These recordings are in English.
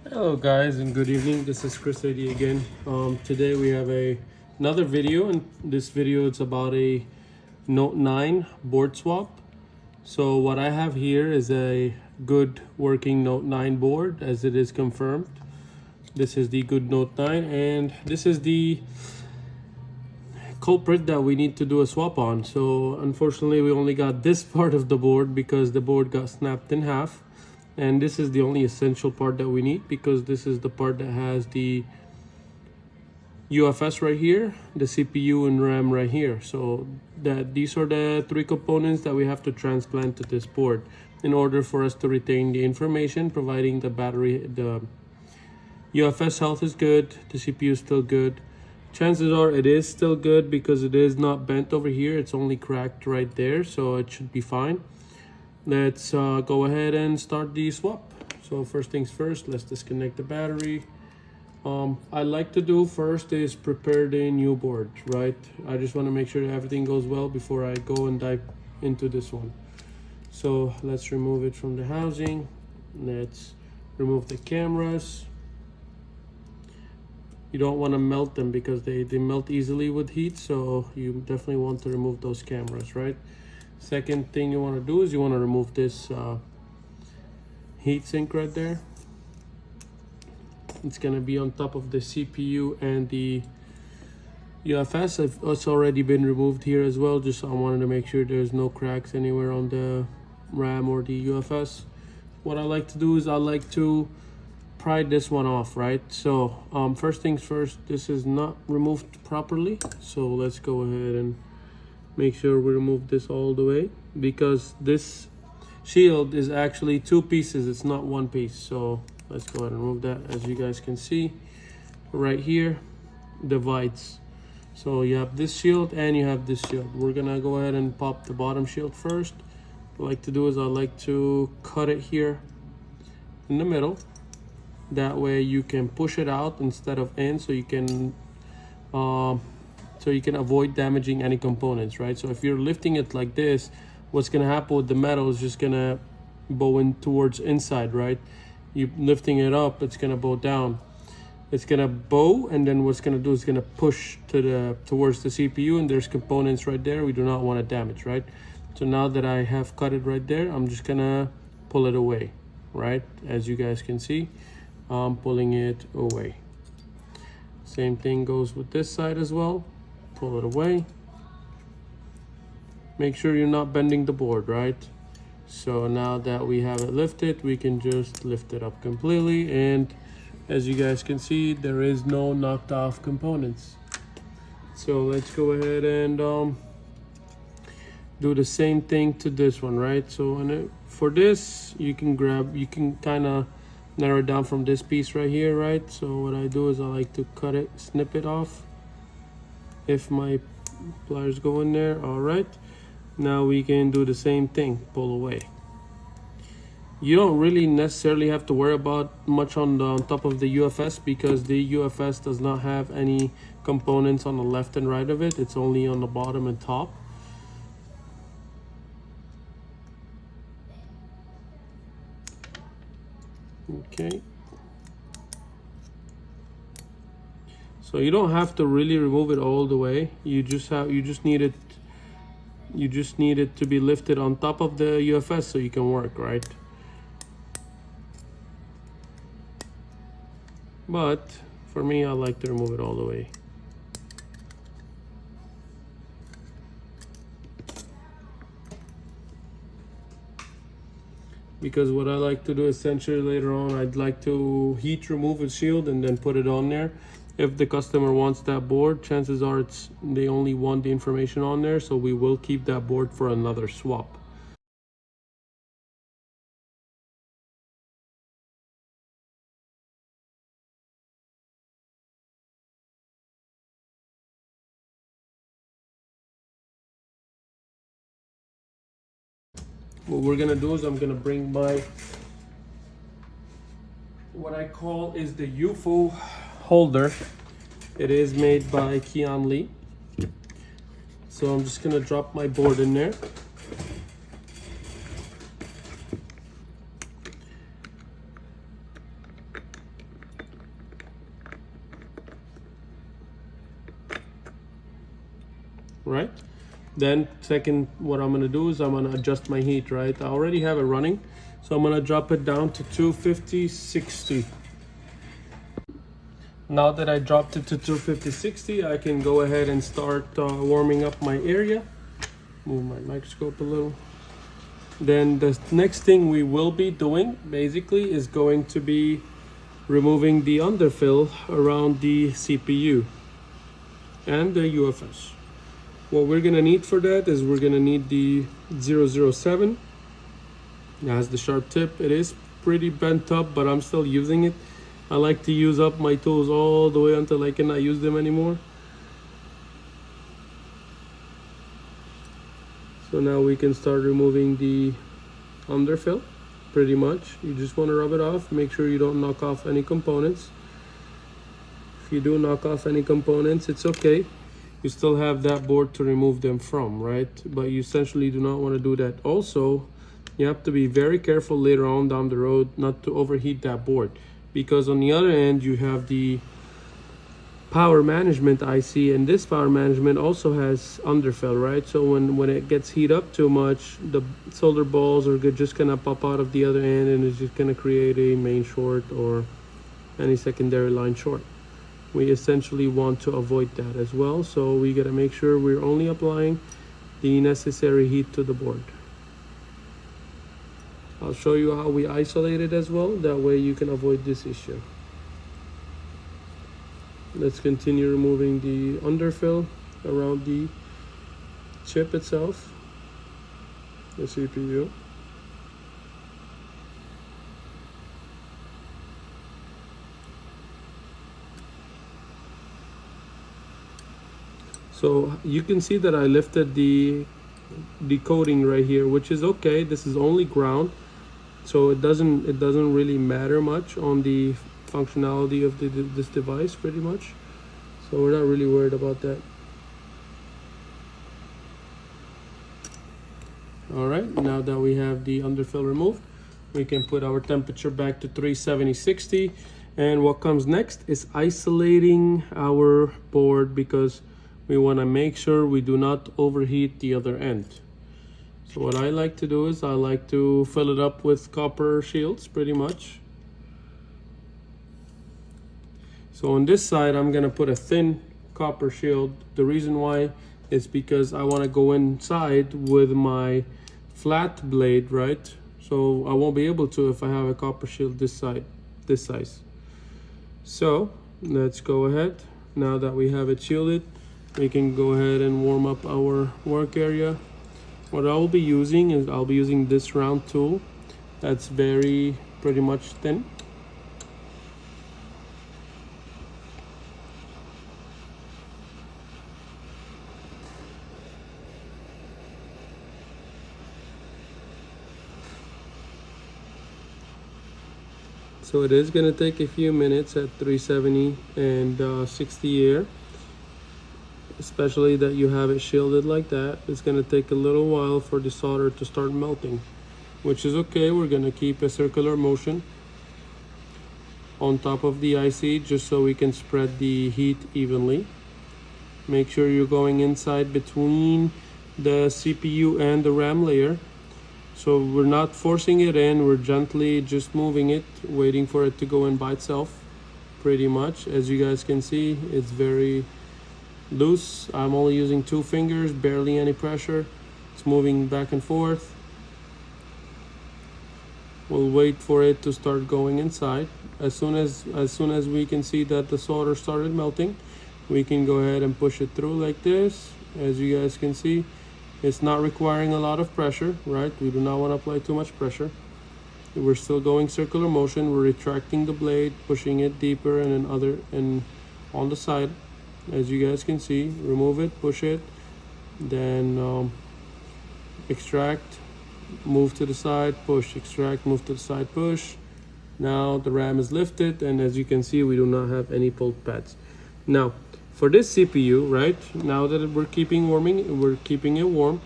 Hello guys and good evening. This is Chris AD again. Today we have another video, and this video it's about a Note 9 board swap. So what I have here is a good working Note 9 board, as it is confirmed. This is the good Note 9, and this is the culprit that we need to do a swap on. So unfortunately we only got this part of the board because the board got snapped in half, and this is the only essential part that we need because this is the part that has the UFS right here, the CPU and RAM right here. So these are the three components that we have to transplant to this board in order for us to retain the information, providing the battery, the UFS health is good, the CPU is still good. Chances are it is still good because it is not bent over here, it's only cracked right there, so it should be fine. Let's go ahead and start the swap. So first things first, let's disconnect the battery. I like to do first is prepare the new board, right? I just want to make sure that everything goes well before I go and dive into this one. So let's remove it from the housing. Let's remove the cameras. You don't want to melt them because they melt easily with heat, so you definitely want to remove those cameras, right? Second thing you want to do is you want to remove this heat sink right there. It's going to be on top of the CPU and the UFS. It's already been removed here as well. Just I wanted to make sure there's no cracks anywhere on the RAM or the UFS. What I like to do is I like to pry this one off, right? So first things first, this is not removed properly, so let's go ahead and make sure we remove this all the way, because this shield is actually two pieces, it's not one piece. So let's go ahead and remove that. As you guys can see right here, divides. So you have this shield and you have this shield. We're gonna go ahead and pop the bottom shield first. What I like to do is I like to cut it here in the middle. That way you can push it out instead of in, so you can avoid damaging any components, right? So if you're lifting it like this, what's gonna happen with the metal is just gonna bow in towards inside, right? You lifting it up, it's gonna bow down. It's gonna bow, and then what's gonna do is gonna push towards the CPU, and there's components right there we do not want to damage, right? So now that I have cut it right there, I'm just gonna pull it away, right? As you guys can see, I'm pulling it away. Same thing goes with this side as well. Pull it away. Make sure you're not bending the board, right? So now that we have it lifted, we can just lift it up completely, and as you guys can see, there is no knocked off components. So let's go ahead and do the same thing to this one, right? So for this, you can kind of narrow it down from this piece right here, right? So what I do is I like to cut it, snip it off if my pliers go in there. All right, now we can do the same thing, pull away. You don't really necessarily have to worry about much on top of the UFS, because the UFS does not have any components on the left and right of it. It's only on the bottom and top. Okay, so you don't have to really remove it all the way. You just need it to be lifted on top of the UFS so you can work, right? But for me, I like to remove it all the way. Because what I like to do essentially later on, I'd like to heat remove a shield and then put it on there. If the customer wants that board, chances are they only want the information on there, so we will keep that board for another swap. What we're gonna do is I'm gonna bring my, what I call is the UFO holder. It is made by Keon Lee. So I'm just gonna drop my board in there. right? Then second, what I'm gonna do is I'm gonna adjust my heat, right? I already have it running, so I'm gonna drop it down to 250, 60. Now that I dropped it to 250, 60, I can go ahead and start warming up my area. Move my microscope a little. Then the next thing we will be doing basically is going to be removing the underfill around the CPU and the UFS. What we're gonna need for that is we're gonna need the 007. It has the sharp tip. It is pretty bent up, but I'm still using it. I like to use up my tools all the way until I cannot use them anymore. So now we can start removing the underfill. Pretty much, you just want to rub it off. Make sure you don't knock off any components. If you do knock off any components, it's okay. You still have that board to remove them from, right? But you essentially do not want to do that. Also, you have to be very careful later on down the road not to overheat that board, because on the other end you have the power management IC, and this power management also has underfill, right? So when it gets heat up too much, the solder balls are just gonna pop out of the other end, and it's just gonna create a main short or any secondary line short. We essentially want to avoid that as well, so we gotta make sure we're only applying the necessary heat to the board. I'll show you how we isolate it as well, that way you can avoid this issue. Let's continue removing the underfill around the chip itself, the CPU. So you can see that I lifted the coating right here, which is okay. This is only ground, so it doesn't really matter much on the functionality of this device, pretty much. So we're not really worried about that. All right, now that we have the underfill removed, we can put our temperature back to 370, 60. And what comes next is isolating our board, because we want to make sure we do not overheat the other end. So what I like to do is I like to fill it up with copper shields, pretty much. So on this side, I'm gonna put a thin copper shield. The reason why is because I wanna go inside with my flat blade, right? So I won't be able to if I have a copper shield this size. So let's go ahead. Now that we have it shielded, we can go ahead and warm up our work area. What I will be using is I'll be using this round tool that's pretty much thin. So it is going to take a few minutes at 370 and 60 air, especially that you have it shielded like that. It's going to take a little while for the solder to start melting, which is okay. We're going to keep a circular motion on top of the IC just so we can spread the heat evenly. Make sure you're going inside between the CPU and the RAM layer. So we're not forcing it in, we're gently just moving it, waiting for it to go in by itself, pretty much. As you guys can see, it's very loose. I'm only using 2 fingers, barely any pressure. It's moving back and forth. We'll wait for it to start going inside. As soon as we can see that the solder started melting, we can go ahead and push it through like this. As you guys can see, it's not requiring a lot of pressure, right? We do not want to apply too much pressure. We're still going circular motion. We're retracting the blade, pushing it deeper, and on the side, as you guys can see, remove it, push it, then extract, move to the side, push, extract, move to the side, push. Now the RAM is lifted, and as you can see, we do not have any pulled pads. Now, for this CPU, right, now that we're keeping it warm,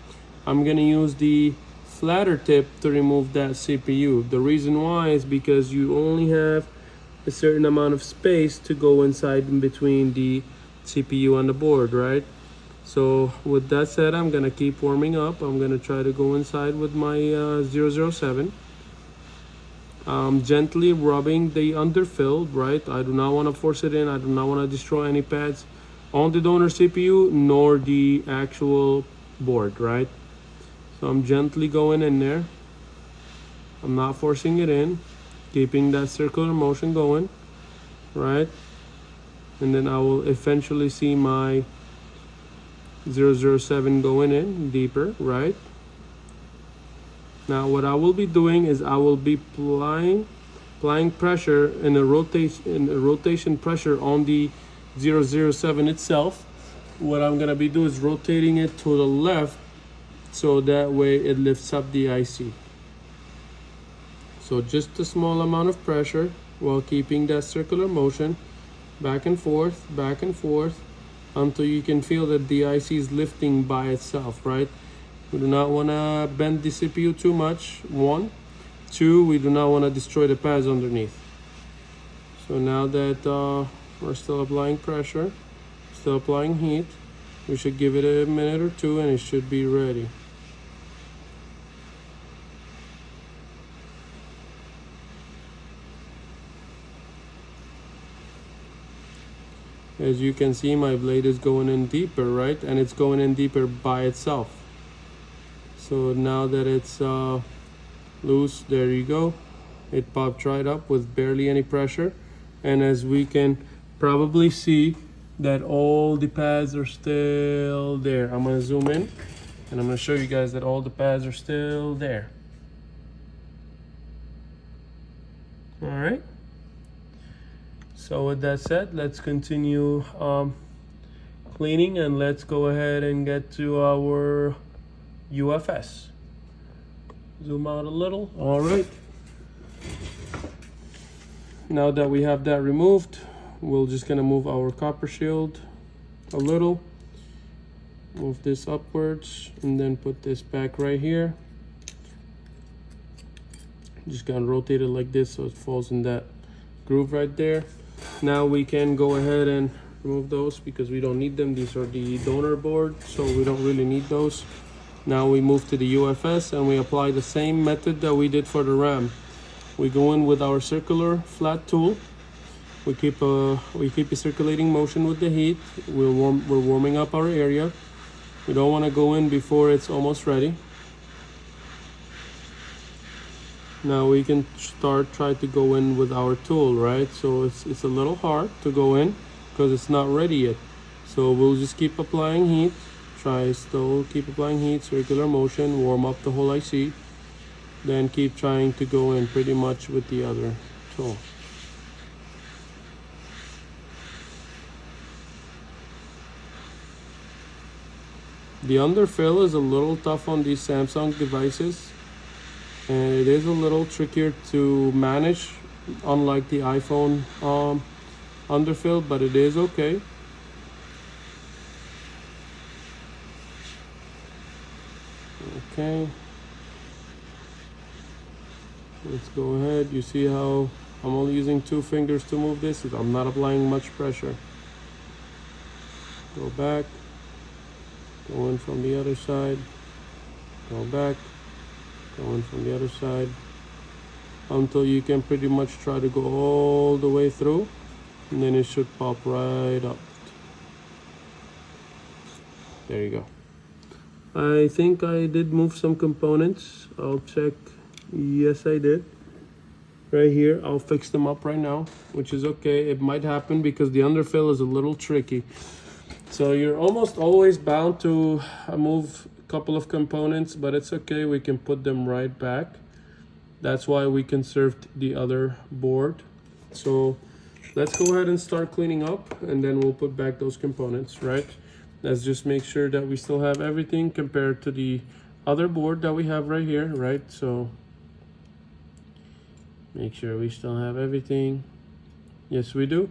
I'm gonna use the flatter tip to remove that CPU. The reason why is because you only have a certain amount of space to go inside in between the CPU and the board, right? So with that said, I'm gonna keep warming up. I'm gonna try to go inside with my 007. Gently rubbing the underfill, right? I do not want to force it in. I do not want to destroy any pads on the donor CPU nor the actual board, right? So I'm gently going in there. I'm not forcing it in, keeping that circular motion going, right? And then I will eventually see my 007 going in deeper, right? Now what I will be doing is I will be applying pressure and a rotation pressure on the 007 itself. What I'm gonna be doing is rotating it to the left so that way it lifts up the IC. So just a small amount of pressure while keeping that circular motion back and forth until you can feel that the IC is lifting by itself, right? We do not want to bend the CPU too much, 1. 2, we do not want to destroy the pads underneath. So now that we're still applying pressure, still applying heat, we should give it a minute or 2 and it should be ready. As you can see, my blade is going in deeper, right? And it's going in deeper by itself. So now that it's loose, there you go. It popped right up with barely any pressure. And as we can probably see that all the pads are still there. I'm gonna zoom in and I'm gonna show you guys that all the pads are still there. All right. So with that said, let's continue cleaning and let's go ahead and get to our UFS. Zoom out a little. All right. Now that we have that removed, we're just gonna move our copper shield a little. Move this upwards and then put this back right here. Just gonna rotate it like this so it falls in that groove right there. Now we can go ahead and remove those because we don't need them. These are the donor board, so we don't really need those. Now we move to the UFS and we apply the same method that we did for the RAM. We go in with our circular flat tool. We keep a circulating motion with the heat. We're warming up our area. We don't want to go in before it's almost ready. Now we can try to go in with our tool, right? So it's a little hard to go in because it's not ready yet. So we'll just keep applying heat. Keep applying heat, circular motion, warm up the whole IC. Then keep trying to go in pretty much with the other tool. The underfill is a little tough on these Samsung devices, and it is a little trickier to manage, unlike the iPhone underfill, but it is okay. Okay, let's go ahead. You see how I'm only using 2 fingers to move this? I'm not applying much pressure. Go back, go in from the other side, go back, go in from the other side, until you can pretty much try to go all the way through, and then it should pop right up. There you go. I think I did move some components. I'll check. Yes, I did. Right here, I'll fix them up right now, which is okay. It might happen because the underfill is a little tricky. So you're almost always bound to move a couple of components, but it's okay. We can put them right back. That's why we conserved the other board. So let's go ahead and start cleaning up, and then we'll put back those components, right? Let's just make sure that we still have everything compared to the other board that we have right here, right? So make sure we still have everything. Yes, we do.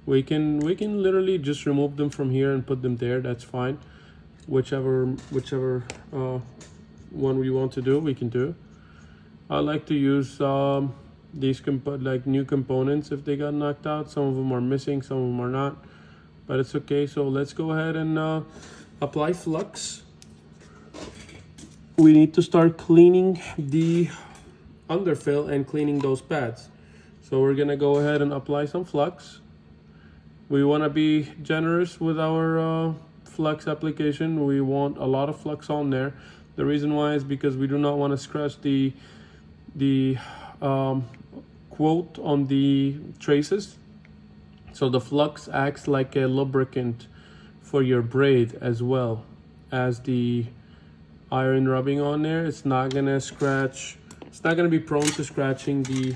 We can literally just remove them from here and put them there. That's fine. Whichever one we want to do, we can do. I like to use these new components if they got knocked out. Some of them are missing, some of them are not, but it's okay. So let's go ahead and apply flux, we need to start cleaning the underfill and cleaning those pads. So we're gonna go ahead and apply some flux. We want to be generous with our flux application. We want a lot of flux on there. The reason why is because we do not want to scratch the quote on the traces. So the flux acts like a lubricant for your braid as well as the iron rubbing on there. It's not gonna scratch, it's not gonna be prone to scratching the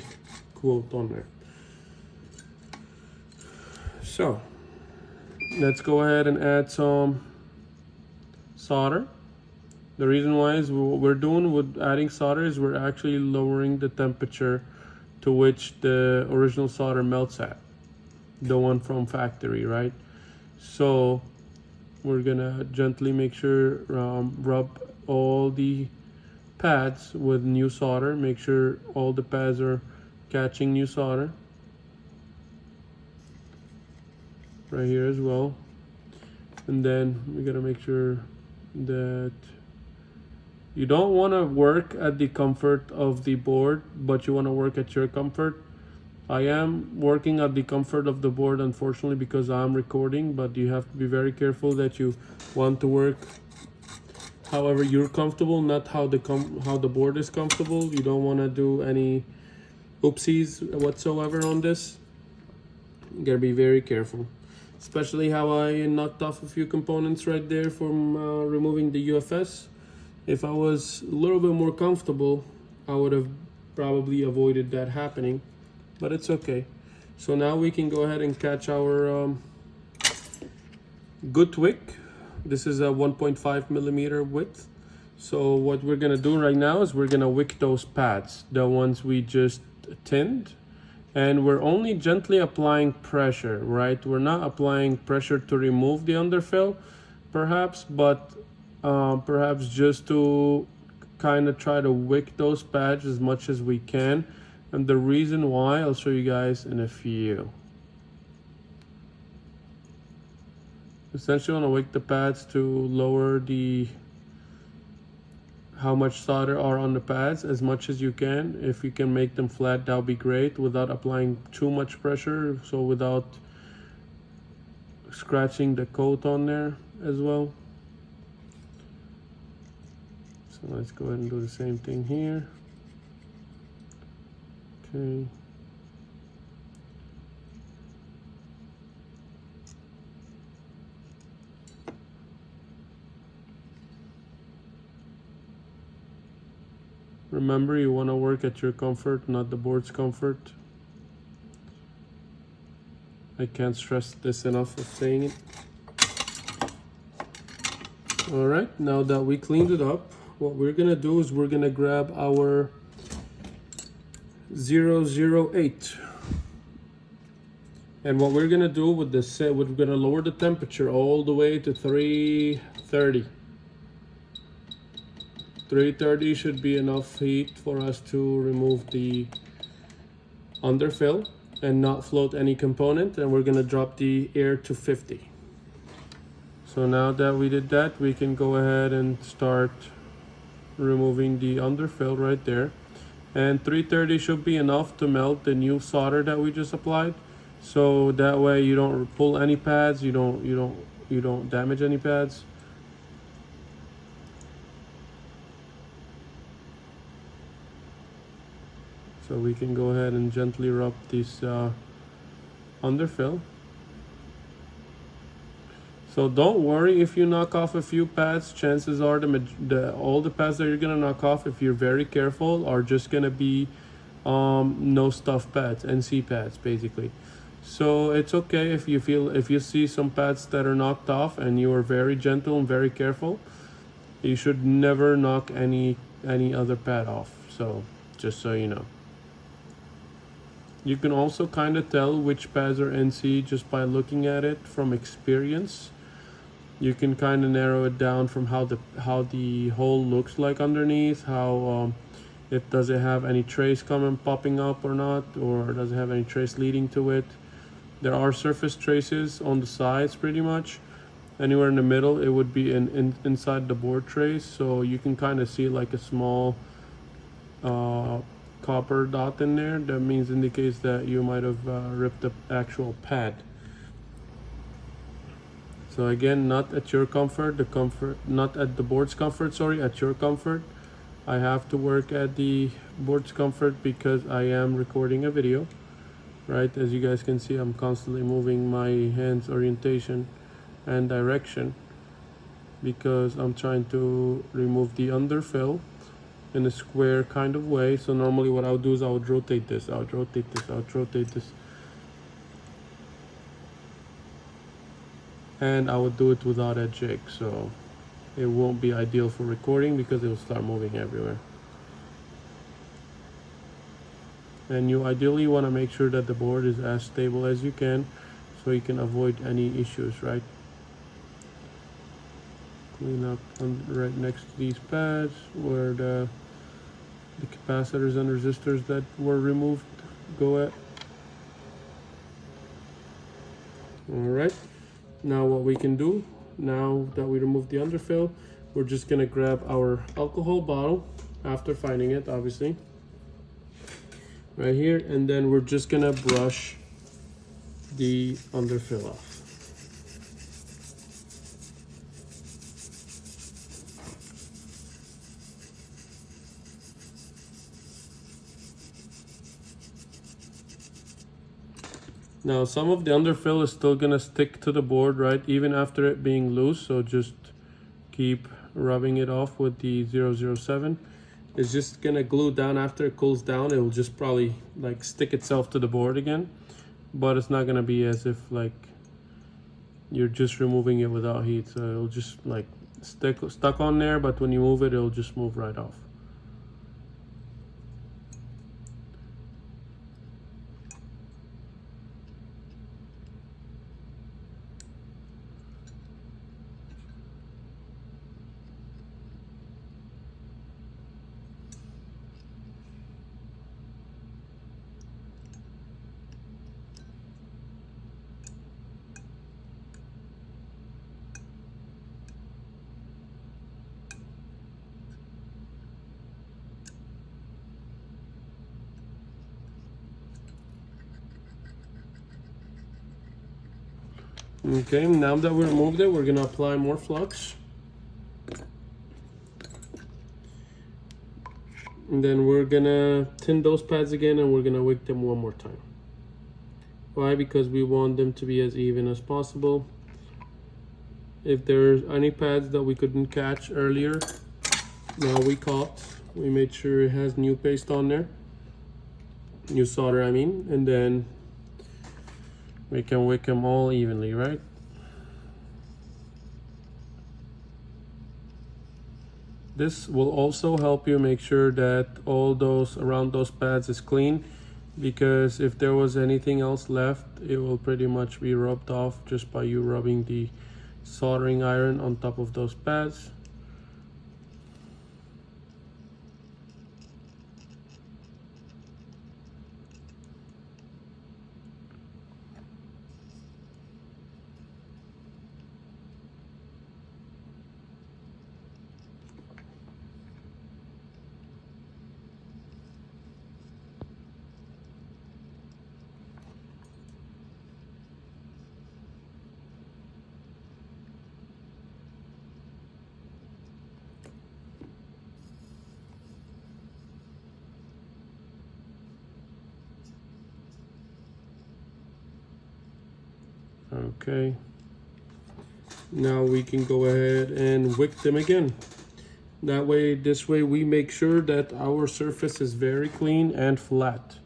quote on there. So let's go ahead and add some solder. The reason why is what we're doing with adding solder is we're actually lowering the temperature to which the original solder melts at, the one from factory, right? So we're gonna gently make sure rub all the pads with new solder. Make sure all the pads are catching new solder. Right here as well. And then we gotta make sure that you don't want to work at the comfort of the board, but you want to work at your comfort. I am working at the comfort of the board, unfortunately, because I'm recording, but you have to be very careful that you want to work however you're comfortable, not how the board is comfortable. You don't want to do any oopsies whatsoever on this. You gotta be very careful. Especially how I knocked off a few components right there from removing the UFS. If I was a little bit more comfortable, I would have probably avoided that happening, but it's okay. So now we can go ahead and catch our good wick. This is a 1.5 millimeter width. So what we're gonna do right now is we're gonna wick those pads, the ones we just tinned. And we're only gently applying pressure, right? We're not applying pressure to remove the underfill, perhaps, but perhaps just to kind of try to wick those pads as much as we can. And the reason why, I'll show you guys in a few. Essentially, I want to wick the pads to lower the how much solder are on the pads as much as you can. If you can make them flat, that would be great without applying too much pressure, so without scratching the coat on there as well. So let's go ahead and do the same thing here. Okay. Remember, you want to work at your comfort, not the board's comfort. I can't stress this enough of saying it. All right, now that we cleaned it up, what we're gonna do is we're gonna grab our 008. And what we're gonna do with this set, we're gonna lower the temperature all the way to 330. 330 should be enough heat for us to remove the underfill and not float any component, and we're gonna drop the air to 50. So now that we did that, we can go ahead and start removing the underfill right there. And 330 should be enough to melt the new solder that we just applied. So that way you don't pull any pads, you don't damage any pads. So we can go ahead and gently rub this underfill. So don't worry if you knock off a few pads. Chances are all the pads that you're gonna knock off, if you're very careful, are just gonna be no stuff pads, NC pads basically. So it's okay if you see some pads that are knocked off and you are very gentle and very careful. You should never knock any other pad off. So just so you know. You can also kind of tell which pads are NC just by looking at it from experience. You can kind of narrow it down from how the hole looks like underneath, how does it have any trace popping up or not, or does it have any trace leading to it. There are surface traces on the sides pretty much, anywhere in the middle, it would be inside the board trace, so you can kind of see like a small copper dot in there. That means indicates that you might have ripped the actual pad. So again, not at your comfort, not at the board's comfort, sorry, at your comfort. I have to work at the board's comfort because I am recording a video, right? As you guys can see, I'm constantly moving my hands orientation and direction because I'm trying to remove the underfill in a square kind of way. So normally what I would do is I would rotate this, I would rotate this, I would rotate this, and I would do it without a jig, so it won't be ideal for recording because it will start moving everywhere. And you ideally want to make sure that the board is as stable as you can so you can avoid any issues, right? Clean up right next to these pads where the capacitors and resistors that were removed go at. All right, now what we can do, now that we removed the underfill, we're just gonna grab our alcohol bottle after finding it, obviously, right here, and then we're just gonna brush the underfill off. Now some of the underfill is still gonna stick to the board, right, even after it being loose, so just keep rubbing it off with the 007. It's just gonna glue down. After it cools down, it will just probably like stick itself to the board again, but it's not gonna be as if like you're just removing it without heat, so it'll just like stuck on there, but when you move it, it'll just move right off. Okay, now that we removed it, we're gonna apply more flux. And then we're gonna tin those pads again and we're gonna wick them one more time. Why? Because we want them to be as even as possible. If there's any pads that we couldn't catch earlier, now we caught. We made sure it has new paste on there. New solder, I mean, and then we can wick them all evenly, right? This will also help you make sure that all those around those pads is clean, because if there was anything else left, it will pretty much be rubbed off just by you rubbing the soldering iron on top of those pads. Okay, now we can go ahead and wick them again. That way, this way we make sure that our surface is very clean and flat.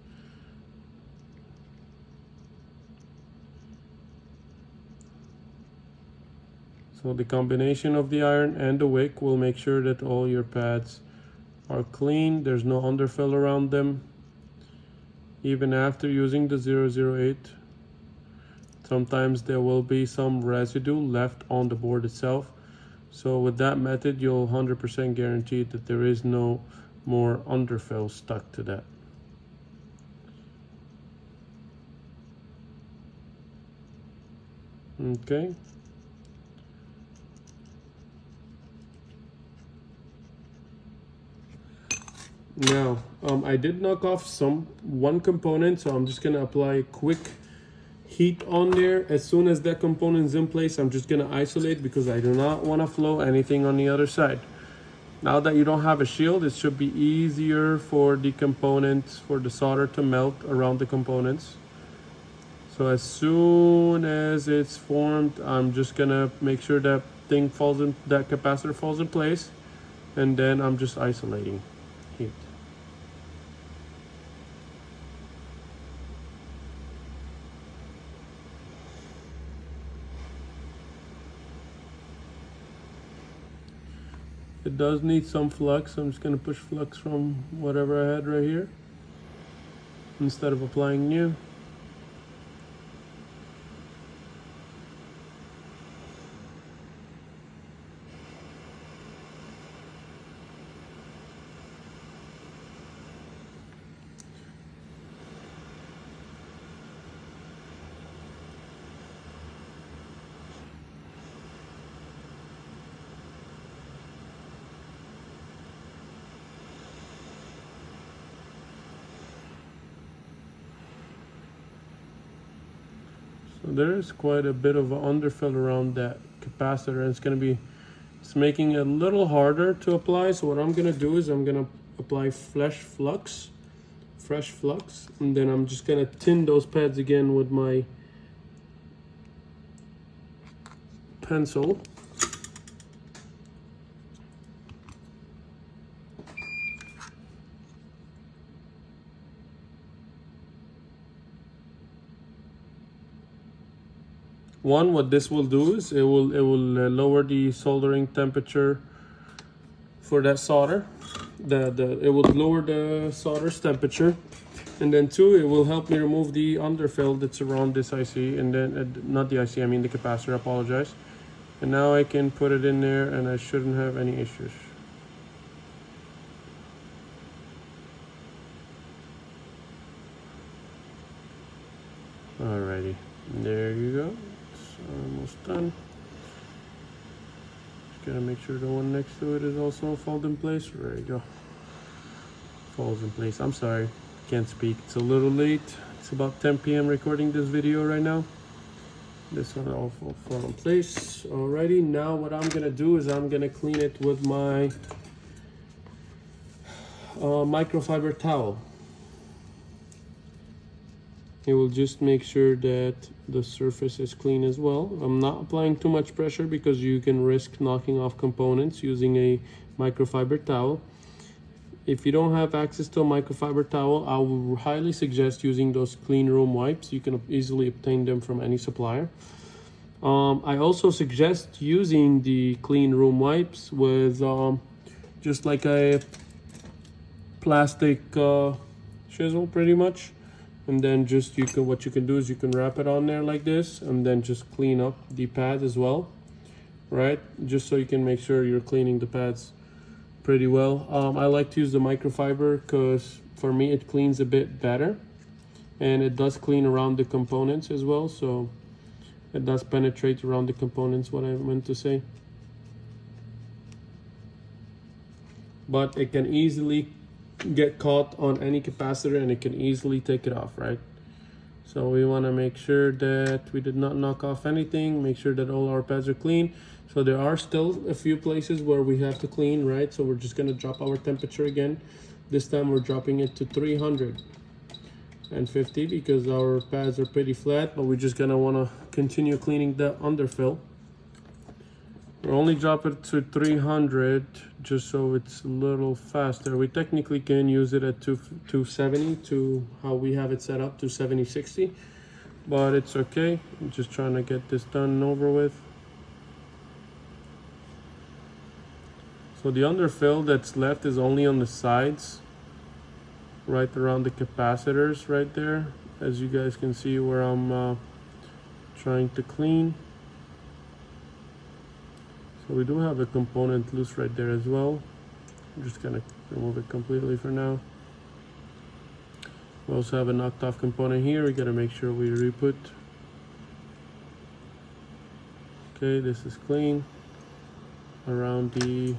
So the combination of the iron and the wick will make sure that all your pads are clean. There's no underfill around them. Even after using the 008, sometimes there will be some residue left on the board itself. So with that method, you'll 100% guarantee that there is no more underfill stuck to that. Okay. Now, I did knock off one component, so I'm just gonna apply quick heat on there. As soon as that component's in place, I'm just gonna isolate because I do not wanna flow anything on the other side. Now that you don't have a shield, it should be easier for the components, for the solder to melt around the components. So as soon as it's formed, I'm just gonna make sure that that capacitor falls in place, and then I'm just isolating heat. It does need some flux, so I'm just gonna push flux from whatever I had right here instead of applying new. So there is quite a bit of an underfill around that capacitor, and it's making it a little harder to apply. So what I'm gonna do is I'm gonna apply fresh flux, and then I'm just gonna tin those pads again with my pencil. What this will do is it will lower the soldering temperature for that solder. It will lower the solder's temperature, and then two, it will help me remove the underfill that's around this IC, and then not the IC, I mean the capacitor. I apologize. And now I can put it in there, and I shouldn't have any issues. Alrighty, there you go. Almost done. Just gotta make sure the one next to it is also fold in place. There you go. Falls in place. I'm sorry, can't speak. It's a little late. It's about 10 p.m. recording this video right now. This one all fall in place. Alrighty, now what I'm gonna do is I'm gonna clean it with my microfiber towel. It will just make sure that the surface is clean as well. I'm not applying too much pressure because you can risk knocking off components using a microfiber towel. If you don't have access to a microfiber towel, I will highly suggest using those clean room wipes. You can easily obtain them from any supplier. I also suggest using the clean room wipes with just like a plastic chisel pretty much. And then just what you can do is you can wrap it on there like this, and then just clean up the pad as well, right? Just so you can make sure you're cleaning the pads pretty well. I like to use the microfiber because for me it cleans a bit better, and it does clean around the components as well, so it does penetrate around the components, what I meant to say. But it can easily get caught on any capacitor, and it can easily take it off, right? So we want to make sure that we did not knock off anything, make sure that all our pads are clean. So there are still a few places where we have to clean, right? So we're just going to drop our temperature again. This time we're dropping it to 350 because our pads are pretty flat, but we're just going to want to continue cleaning the underfill. We'll only drop it to 300 just so it's a little faster. We technically can use it at 270 to how we have it set up, 270, 60, but it's okay. I'm just trying to get this done and over with. So the underfill that's left is only on the sides, right around the capacitors right there, as you guys can see where I'm trying to clean. So we do have a component loose right there as well. I'm just gonna remove it completely for now. We also have a knocked off component here. We gotta make sure we re-put. Okay, this is clean. Around the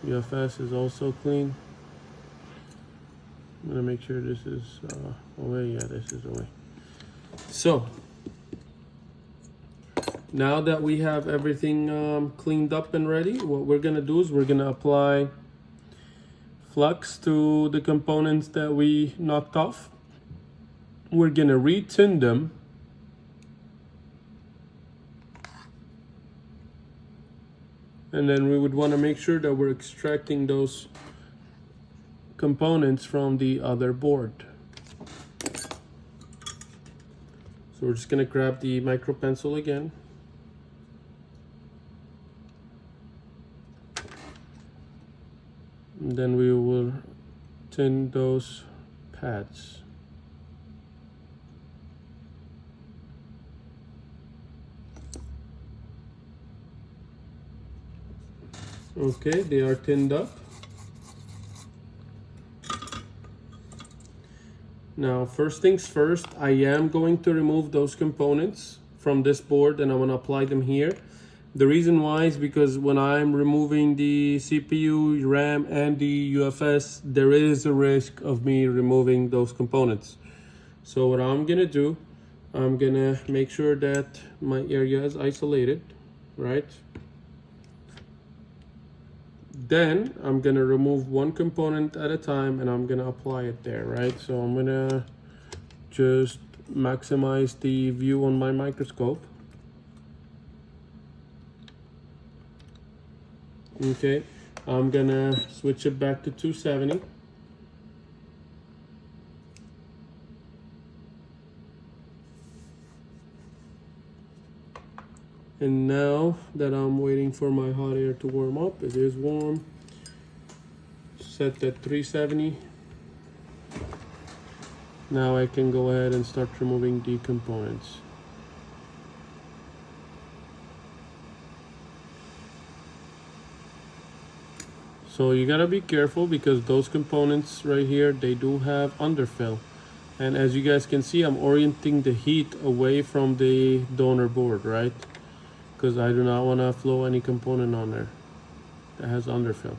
UFS is also clean. I'm gonna make sure this is away. Yeah, this is away. So now that we have everything cleaned up and ready, what we're gonna do is we're gonna apply flux to the components that we knocked off. We're gonna re-tin them. And then we would want to make sure that we're extracting those components from the other board. So we're just going to grab the micro pencil again. And then we will tin those pads. Okay, they are tinned up. Now, first things first, I am going to remove those components from this board and I'm going to apply them here. The reason why is because when I'm removing the CPU, RAM, and the UFS, there is a risk of me removing those components. So what I'm going to do, I'm going to make sure that my area is isolated, right? Then I'm gonna remove one component at a time and I'm gonna apply it there, right? So I'm gonna just maximize the view on my microscope. Okay, I'm gonna switch it back to 270. And now that I'm waiting for my hot air to warm up, it is warm. Set at 370. Now I can go ahead and start removing the components. So you gotta be careful because those components right here, they do have underfill. And as you guys can see, I'm orienting the heat away from the donor board, right? Because I do not want to flow any component on there that has underfill.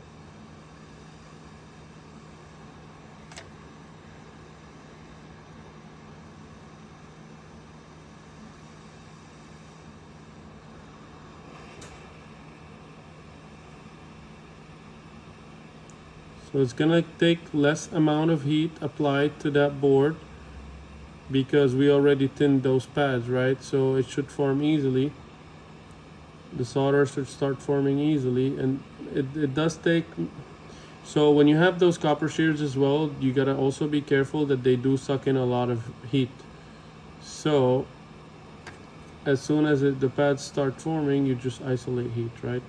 So it's gonna take less amount of heat applied to that board because we already tinned those pads, right? So it should form easily. The solder should start forming easily, and it does take. So when you have those copper shears as well, you gotta also be careful that they do suck in a lot of heat. So as soon as the pads start forming, you just isolate heat, right?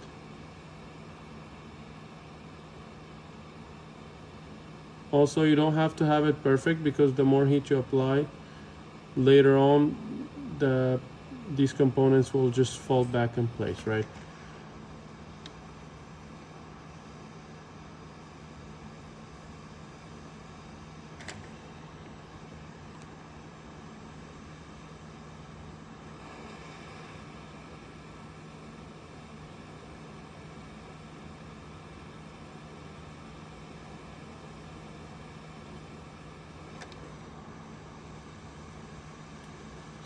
Also, you don't have to have it perfect because the more heat you apply, later on, these components will just fall back in place, right?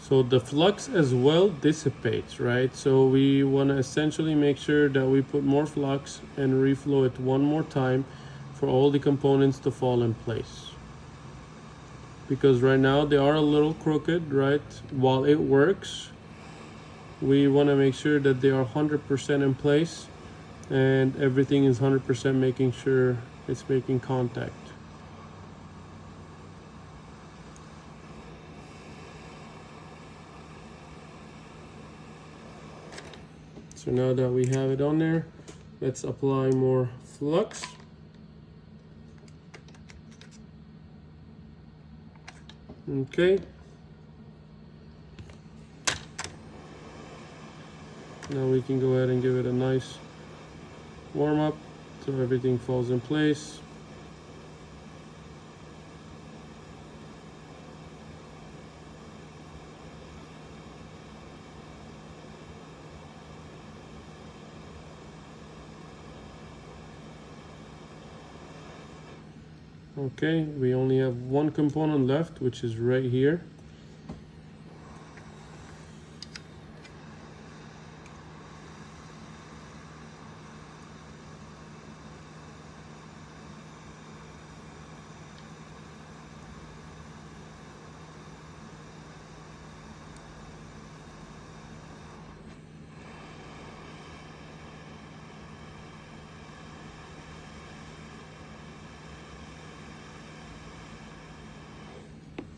So the flux as well dissipates, right? So we want to essentially make sure that we put more flux and reflow it one more time for all the components to fall in place. Because right now they are a little crooked, right? While it works, we want to make sure that they are 100% in place and everything is 100% making sure it's making contact. So now that we have it on there, let's apply more flux. Okay. Now we can go ahead and give it a nice warm up so everything falls in place. Okay, we only have one component left, which is right here.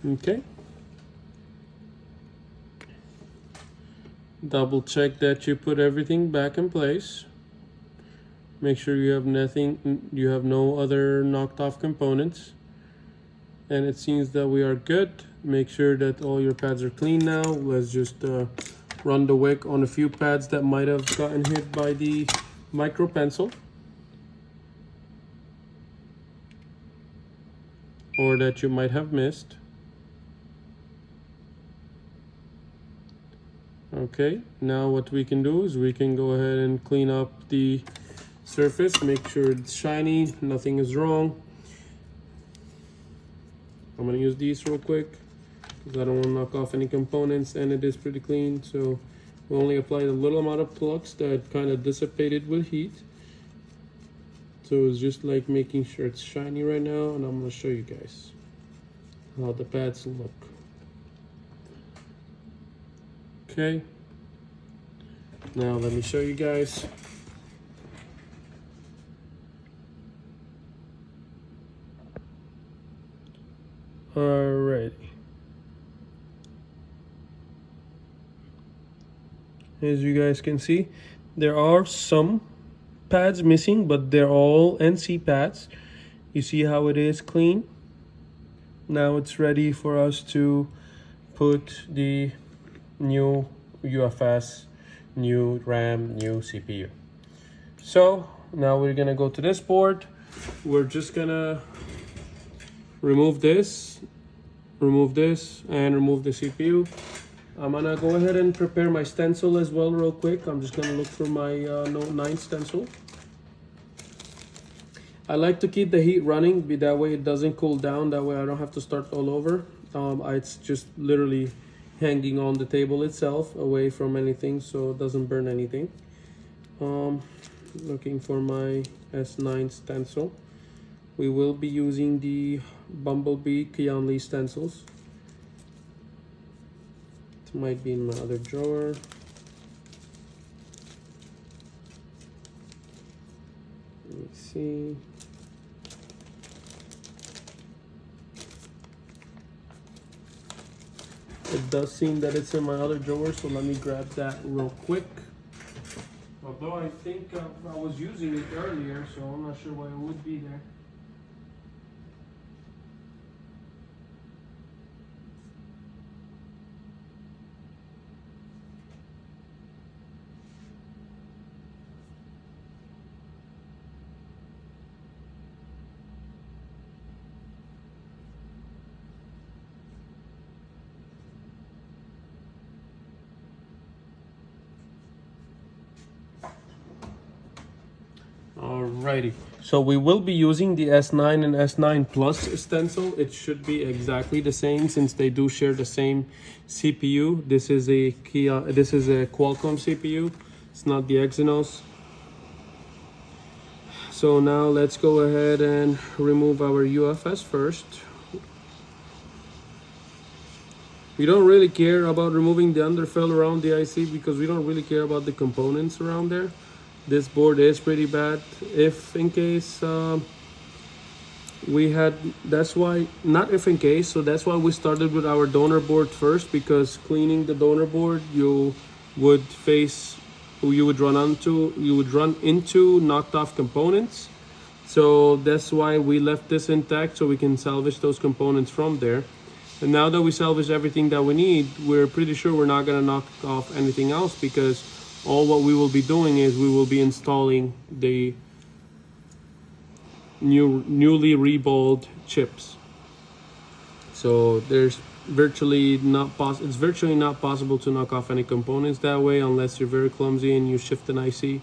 Okay. Double check that you put everything back in place. Make sure you have nothing, you have no other knocked off components. And it seems that we are good. Make sure that all your pads are clean now. Let's just run the wick on a few pads that might have gotten hit by the micro pencil, or that you might have missed. Okay, now what we can do is we can go ahead and clean up the surface, make sure it's shiny, nothing is wrong. I'm gonna use these real quick because I don't want to knock off any components, and it is pretty clean. So we only applied a little amount of flux that kind of dissipated with heat. So it's just like making sure it's shiny right now, and I'm gonna show you guys how the pads look. Okay, now let me show you guys. Alrighty. As you guys can see, there are some pads missing, but they're all NC pads. You see how it is clean? Now it's ready for us to put the new UFS, new RAM, new CPU. So now we're gonna go to this board. We're just gonna remove this, and remove the CPU. I'm gonna go ahead and prepare my stencil as well real quick. I'm just gonna look for my Note 9 stencil. I like to keep the heat running, that way it doesn't cool down, that way I don't have to start all over. It's just literally hanging on the table itself, away from anything, so it doesn't burn anything. Looking for my S9 stencil. We will be using the Bumblebee Keon Lee stencils. It might be in my other drawer. Let me see. It does seem that it's in my other drawer, so let me grab that real quick. Although I think I was using it earlier, so I'm not sure why it would be there. Alrighty, so we will be using the S9 and S9 Plus stencil. It should be exactly the same since they do share the same CPU. This is a Qualcomm CPU. It's not the Exynos. So now let's go ahead and remove our UFS first. We don't really care about removing the underfill around the IC because we don't really care about the components around there. This board is pretty bad. If in case we had, that's why, not if in case, so that's why we started with our donor board first, because cleaning the donor board, you would run into knocked off components. So that's why we left this intact, so we can salvage those components from there. And now that we salvaged everything that we need, we're pretty sure we're not gonna knock off anything else, because all what we will be doing is we will be installing the newly reballed chips. So there's virtually not possible to knock off any components that way, unless you're very clumsy and you shift an IC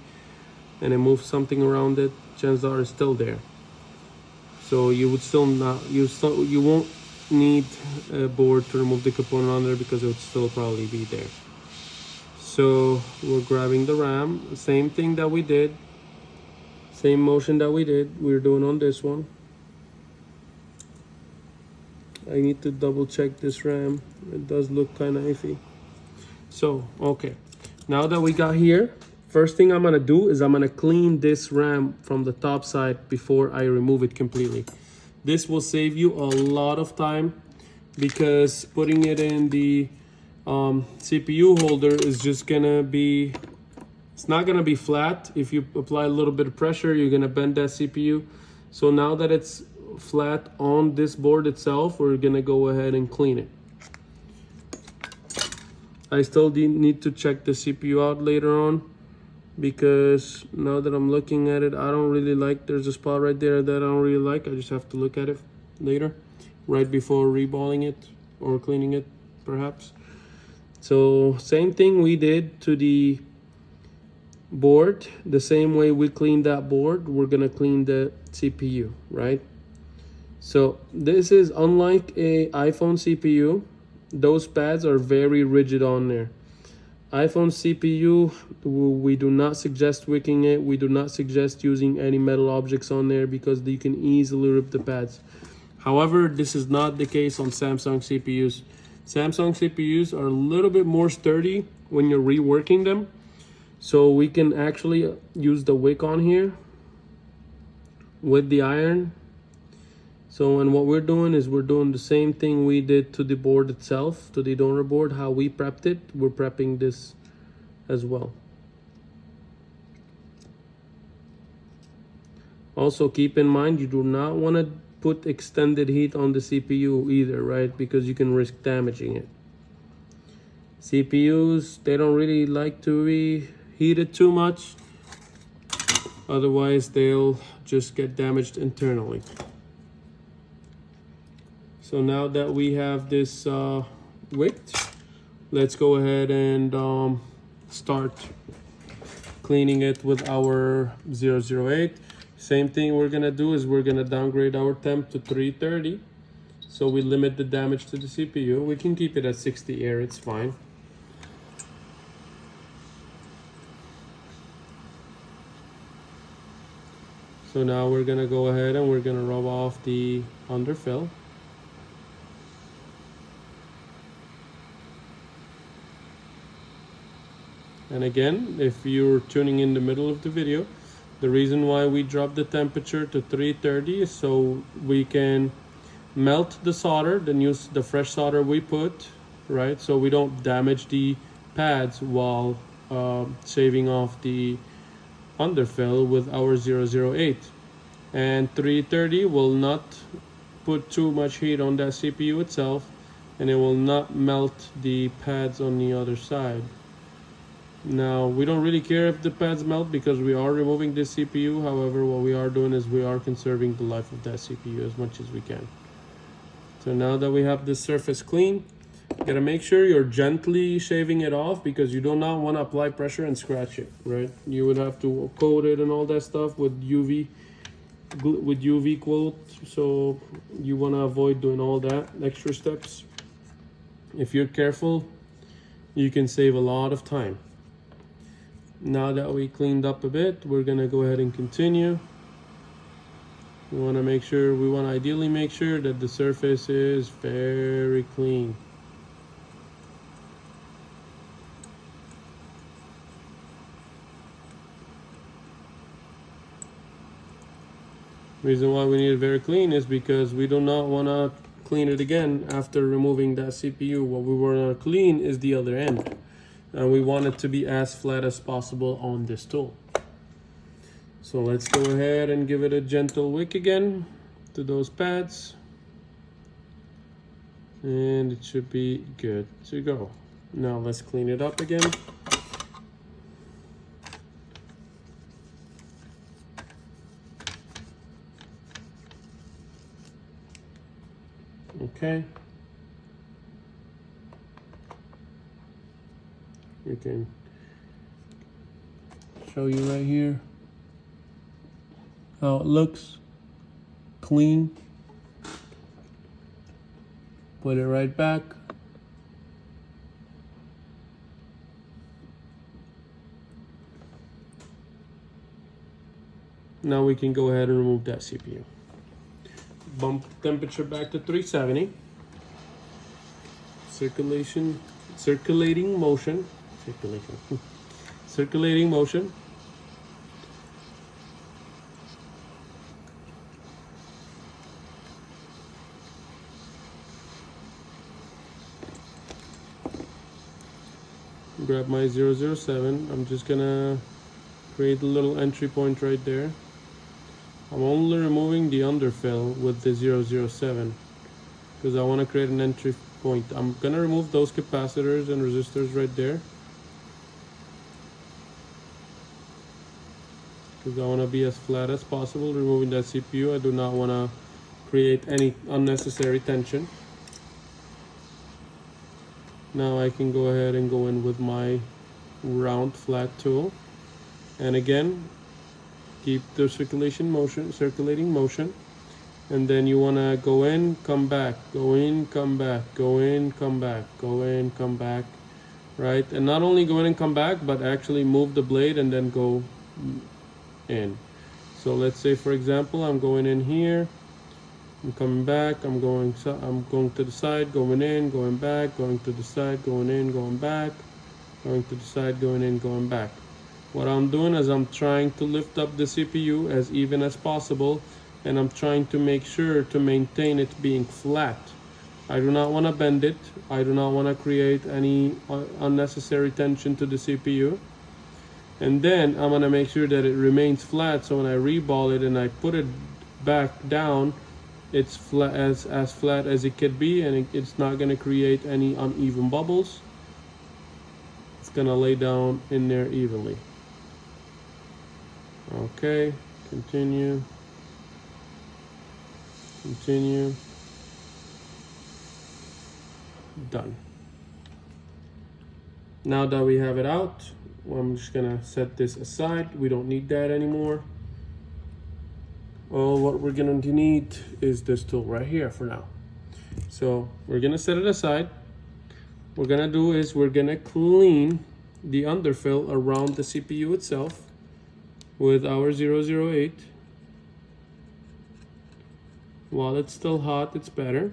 and it moves something around it. Chances are it's still there. So you would still not, you won't need a board to remove the component on there because it would still probably be there. So we're grabbing the RAM, same thing that we did, same motion that we're doing on this one. I need to double check this RAM. It does look kind of iffy. So, okay. Now that we got here, first thing I'm gonna do is I'm gonna clean this RAM from the top side before I remove it completely. This will save you a lot of time because putting it in the CPU holder is just gonna be, it's not gonna be flat. If you apply a little bit of pressure, you're gonna bend that CPU. So now that it's flat on this board itself, we're gonna go ahead and clean it. I still need to check the CPU out later on because now that I'm looking at it, I don't really like, there's a spot right there that I don't really like. I just have to look at it later, right before reballing it or cleaning it perhaps. So same thing we did to the board, the same way we cleaned that board, we're gonna clean the CPU, right? So this is unlike a iPhone CPU. Those pads are very rigid on there. iPhone CPU, we do not suggest wicking it. We do not suggest using any metal objects on there because you can easily rip the pads. However, this is not the case on Samsung CPUs. Samsung CPUs are a little bit more sturdy when you're reworking them. So we can actually use the wick on here with the iron. So, and what we're doing is we're doing the same thing we did to the board itself, to the donor board, how we prepped it. We're prepping this as well. Also keep in mind, you do not want to put extended heat on the CPU either, right? Because you can risk damaging it. CPUs, they don't really like to be heated too much. Otherwise, they'll just get damaged internally. So now that we have this wicked, let's go ahead and start cleaning it with our 008. Same thing we're gonna do is we're gonna downgrade our temp to 330. So we limit the damage to the CPU. We can keep it at 60 air, it's fine. So now we're gonna go ahead and we're gonna rub off the underfill. And again, if you're tuning in the middle of the video, the reason why we dropped the temperature to 330 is so we can melt the solder, the fresh solder we put, right? So we don't damage the pads while shaving off the underfill with our 008. And 330 will not put too much heat on that CPU itself, and it will not melt the pads on the other side. Now, we don't really care if the pads melt because we are removing this CPU. However, what we are doing is we are conserving the life of that CPU as much as we can. So now that we have this surface clean, you gotta make sure you're gently shaving it off because you do not want to apply pressure and scratch it, right? You would have to coat it and all that stuff with UV coat. So you want to avoid doing all that extra steps. If you're careful, you can save a lot of time. Now that we cleaned up a bit, we're gonna go ahead and continue. We want to ideally make sure that the surface is very clean. Reason why we need it very clean is because we do not want to clean it again after removing that CPU. What we want to clean is the other end. And we want it to be as flat as possible on this tool. So let's go ahead and give it a gentle wick again to those pads. And it should be good to go. Now let's clean it up again. Okay. We can show you right here how it looks clean. Put it right back. Now we can go ahead and remove that CPU. Bump temperature back to 370. Circulating motion. Circulating motion. Grab my 007. I'm just gonna create a little entry point right there. I'm only removing the underfill with the 007 because I want to create an entry point. I'm gonna remove those capacitors and resistors right there because I want to be as flat as possible removing that CPU. I do not want to create any unnecessary tension. Now I can go ahead and go in with my round flat tool, and again keep the circulating motion, and then you want to go in, come back, go in, come back, go in, come back, go in, come back, right? And not only go in and come back, but actually move the blade and then go in. So let's say, for example, I'm going in here, I'm coming back, I'm going to the side, going in, going back, going to the side, going in, going back, going to the side, going in, going back. What I'm doing is I'm trying to lift up the CPU as even as possible, and I'm trying to make sure to maintain it being flat. I do not want to bend it. I do not want to create any unnecessary tension to the CPU. And then I'm going to make sure that it remains flat, so when I reball it and I put it back down, it's flat as flat as it could be, and it's not going to create any uneven bubbles. It's going to lay down in there evenly. Okay, continue, done. Now that we have it out, I'm just gonna set this aside. We don't need that anymore. Well, what we're going to need is this tool right here for now. So we're gonna set it aside. What we're gonna do is we're gonna clean the underfill around the CPU itself with our 008. While it's still hot, it's better.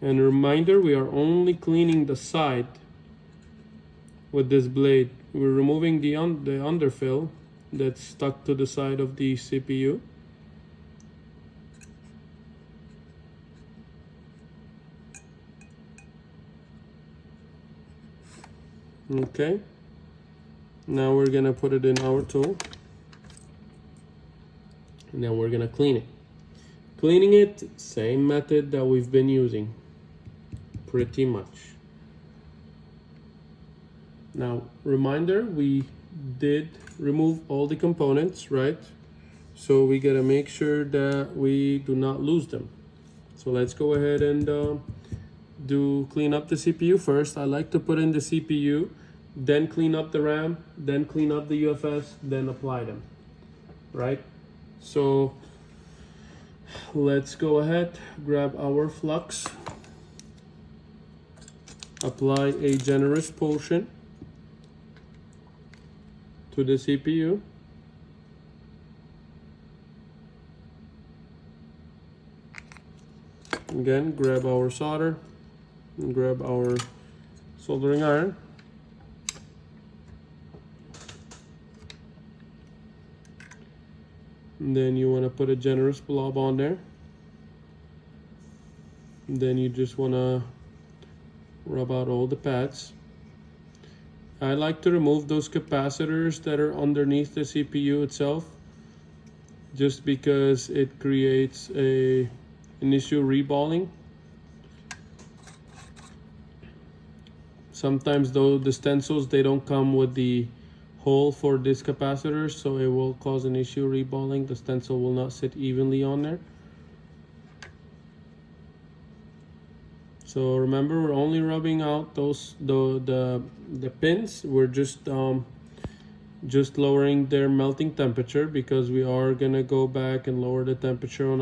And a reminder, we are only cleaning the side with this blade. We're removing the underfill that's stuck to the side of the CPU. Okay, now we're gonna put it in our tool, and then we're gonna clean it. Cleaning it, same method that we've been using, pretty much. Now, reminder, we did remove all the components, right? So we gotta make sure that we do not lose them. So let's go ahead and clean up the CPU first. I like to put in the CPU, then clean up the RAM, then clean up the UFS, then apply them, right? So let's go ahead, grab our flux, apply a generous portion to the CPU. Again, grab our solder and grab our soldering iron. And then you want to put a generous blob on there. And then you just want to rub out all the pads. I like to remove those capacitors that are underneath the CPU itself, just because it creates an issue reballing. Sometimes though the stencils, they don't come with the hole for this capacitor, so it will cause an issue reballing. The stencil will not sit evenly on there. So remember, we're only rubbing out those the pins. We're just just lowering their melting temperature, because we are gonna go back and lower the temperature on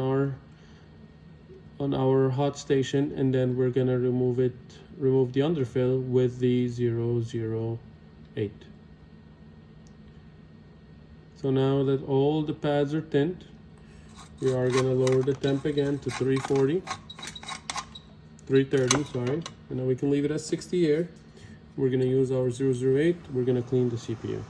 our hot station, and then we're gonna remove the underfill with the 008. So now that all the pads are tint, we are gonna lower the temp again to 330, sorry, and now we can leave it at 60 air. We're gonna use our 008, we're gonna clean the CPU.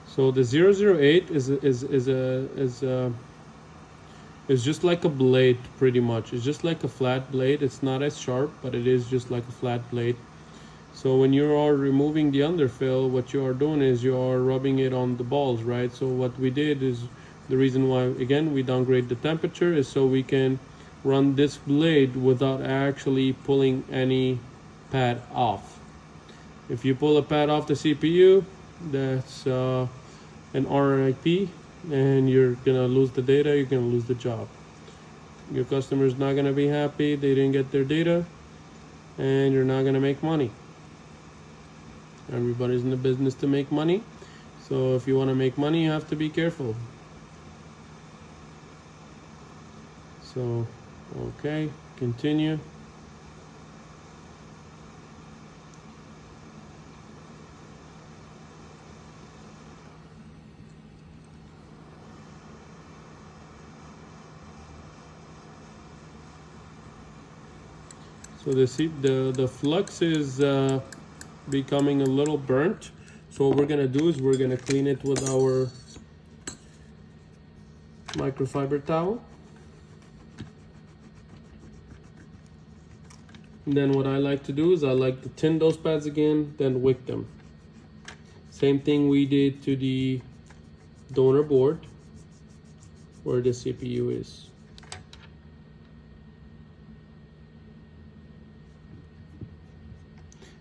So the 008 is just like a blade, pretty much. It's just like a flat blade. It's not as sharp, but it is just like a flat blade. So when you are removing the underfill, what you are doing is you are rubbing it on the balls, right? So what we did is, the reason why, again, we downgrade the temperature is so we can run this blade without actually pulling any pad off. If you pull a pad off the CPU, that's an RIP, and you're gonna lose the data, you're gonna lose the job. Your customer's not gonna be happy, they didn't get their data, and you're not gonna make money. Everybody's in the business to make money, so if you want to make money, you have to be careful. So, okay, continue. So the flux is becoming a little burnt. So what we're gonna do is we're gonna clean it with our microfiber towel. And then what I like to do is I like to tin those pads again, then wick them. Same thing we did to the donor board where the CPU is.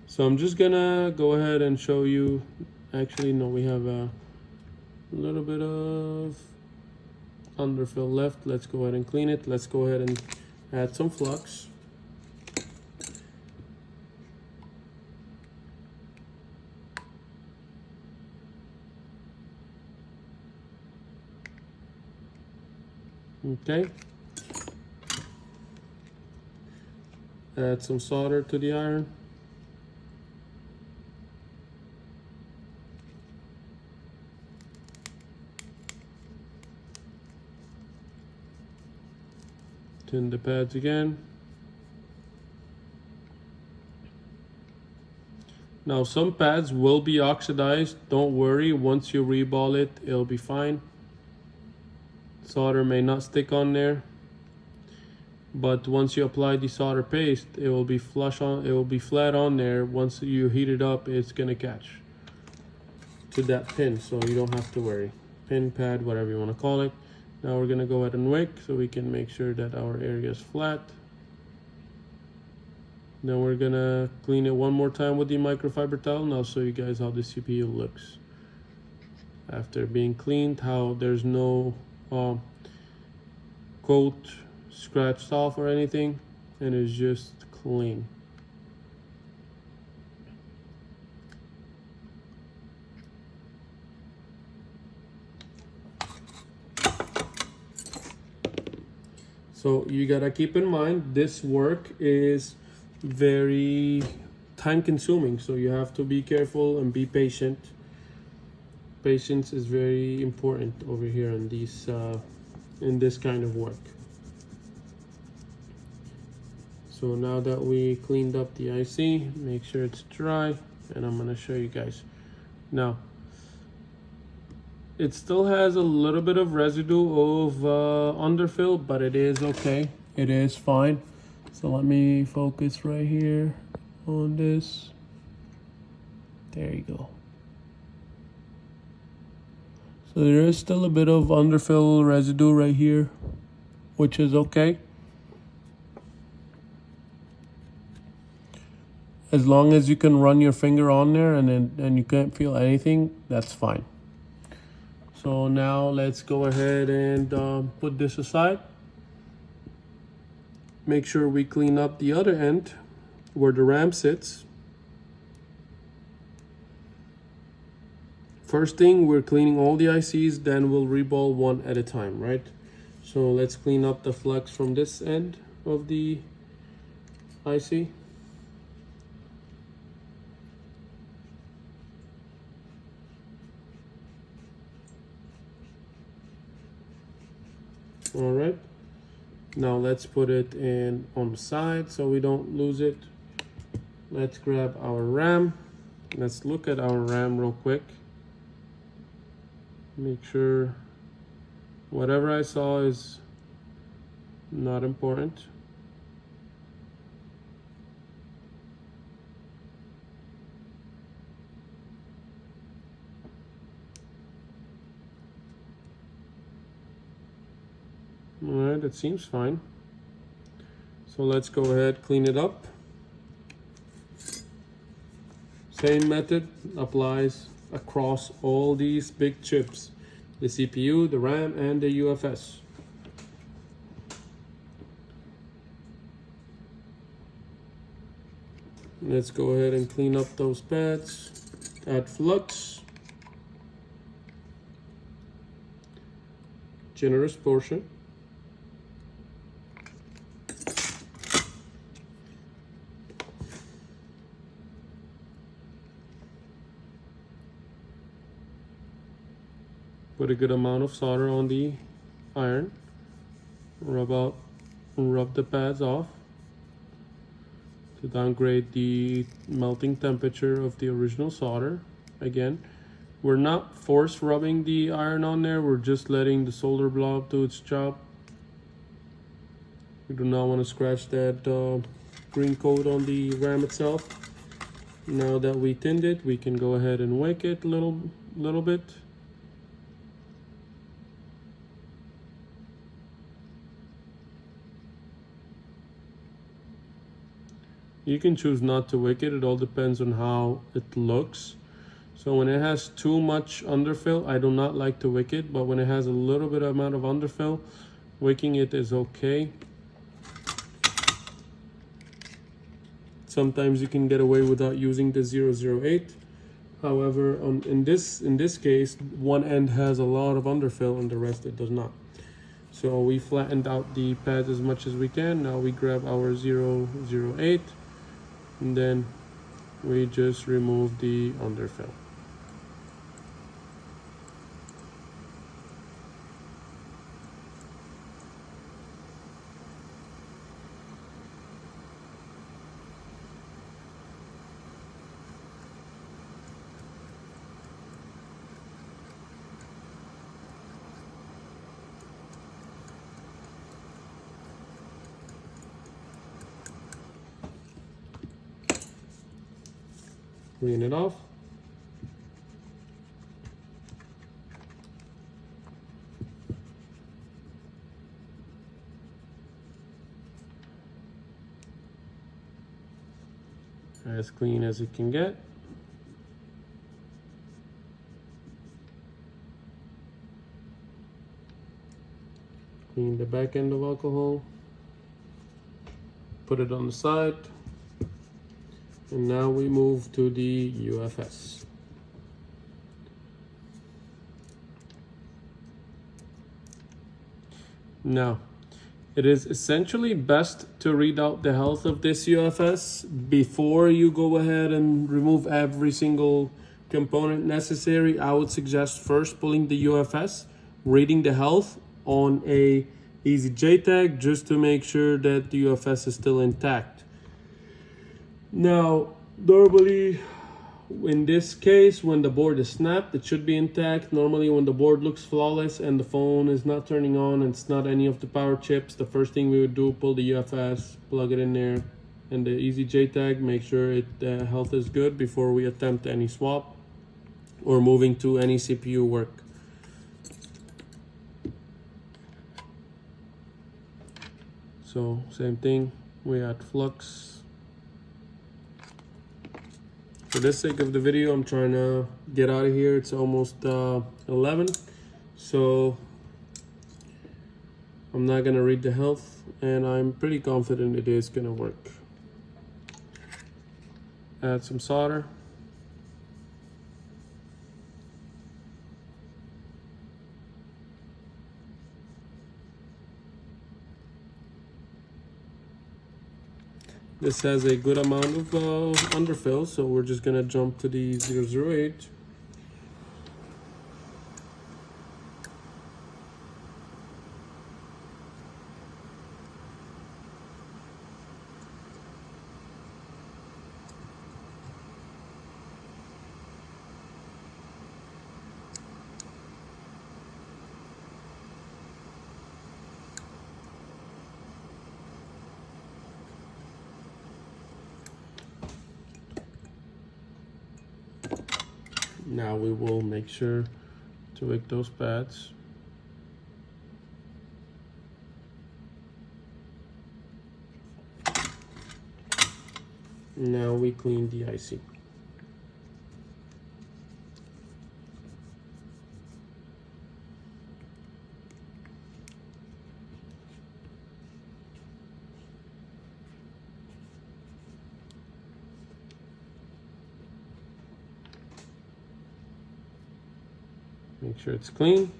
So I'm just gonna go ahead and show you, actually no, we have a little bit of underfill left. Let's go ahead and clean it. Let's go ahead and add some flux. Okay. Add some solder to the iron. Tin the pads again. Now some pads will be oxidized. Don't worry, once you reball it, it'll be fine. Solder may not stick on there, but once you apply the solder paste, it will be flush on, it will be flat on there. Once you heat it up, it's gonna catch to that pin, so you don't have to worry. Pin, pad, whatever you want to call it. Now we're gonna go ahead and wick so we can make sure that our area is flat. Then we're gonna clean it one more time with the microfiber towel, and I'll show you guys how the CPU looks after being cleaned, how there's no coat scratched off or anything, and it's just clean. So you gotta keep in mind, this work is very time consuming, so you have to be careful and be patient. Patience is very important over here in these in this kind of work. So now that we cleaned up the IC, make sure it's dry, and I'm gonna show you guys. Now, it still has a little bit of residue of underfill, but it is okay. It is fine. So let me focus right here on this. There you go. So there is still a bit of underfill residue right here, which is okay. As long as you can run your finger on there and you can't feel anything, that's fine. So now let's go ahead and put this aside. Make sure we clean up the other end where the RAM sits. First thing, we're cleaning all the ICs, then we'll reball one at a time, right? So let's clean up the flex from this end of the IC. All right, now let's put it in on the side so we don't lose it. Let's grab our RAM. Let's look at our RAM real quick. Make sure whatever I saw is not important. All right, it seems fine. So let's go ahead, clean it up. Same method applies across all these big chips, the CPU, the RAM, and the UFS. Let's go ahead and clean up those pads, add flux, generous portion. Put a good amount of solder on the iron. Rub the pads off to downgrade the melting temperature of the original solder. Again, we're not force rubbing the iron on there, we're just letting the solder blob do its job. We do not want to scratch that green coat on the RAM itself. Now that we tinned it, we can go ahead and wick it a little bit. You can choose not to wick it, it all depends on how it looks. So when it has too much underfill, I do not like to wick it, but when it has a little bit amount of underfill, wicking it is okay. Sometimes you can get away without using the 008. However, in this case, one end has a lot of underfill and the rest it does not. So we flattened out the pads as much as we can. Now we grab our 008 and then we just remove the underfill. Clean it off. As clean as it can get. Clean the back end of alcohol. Put it on the side. And now we move to the UFS. Now, it is essentially best to read out the health of this UFS before you go ahead and remove every single component necessary. I would suggest first pulling the UFS, reading the health on a easy JTAG just to make sure that the UFS is still intact. Now, normally, in this case, when the board is snapped, it should be intact. Normally, when the board looks flawless and the phone is not turning on and it's not any of the power chips, the first thing we would do, pull the UFS, plug it in there, and the easy JTAG, make sure the health is good before we attempt any swap or moving to any CPU work. So, same thing, we add flux. For the sake of the video, I'm trying to get out of here. It's almost 11. So I'm not gonna read the health, and I'm pretty confident it is gonna work. Add some solder. This has a good amount of underfill, so we're just gonna jump to the 008. Now we will make sure to wick those pads. Now we clean the IC. Make sure it's clean.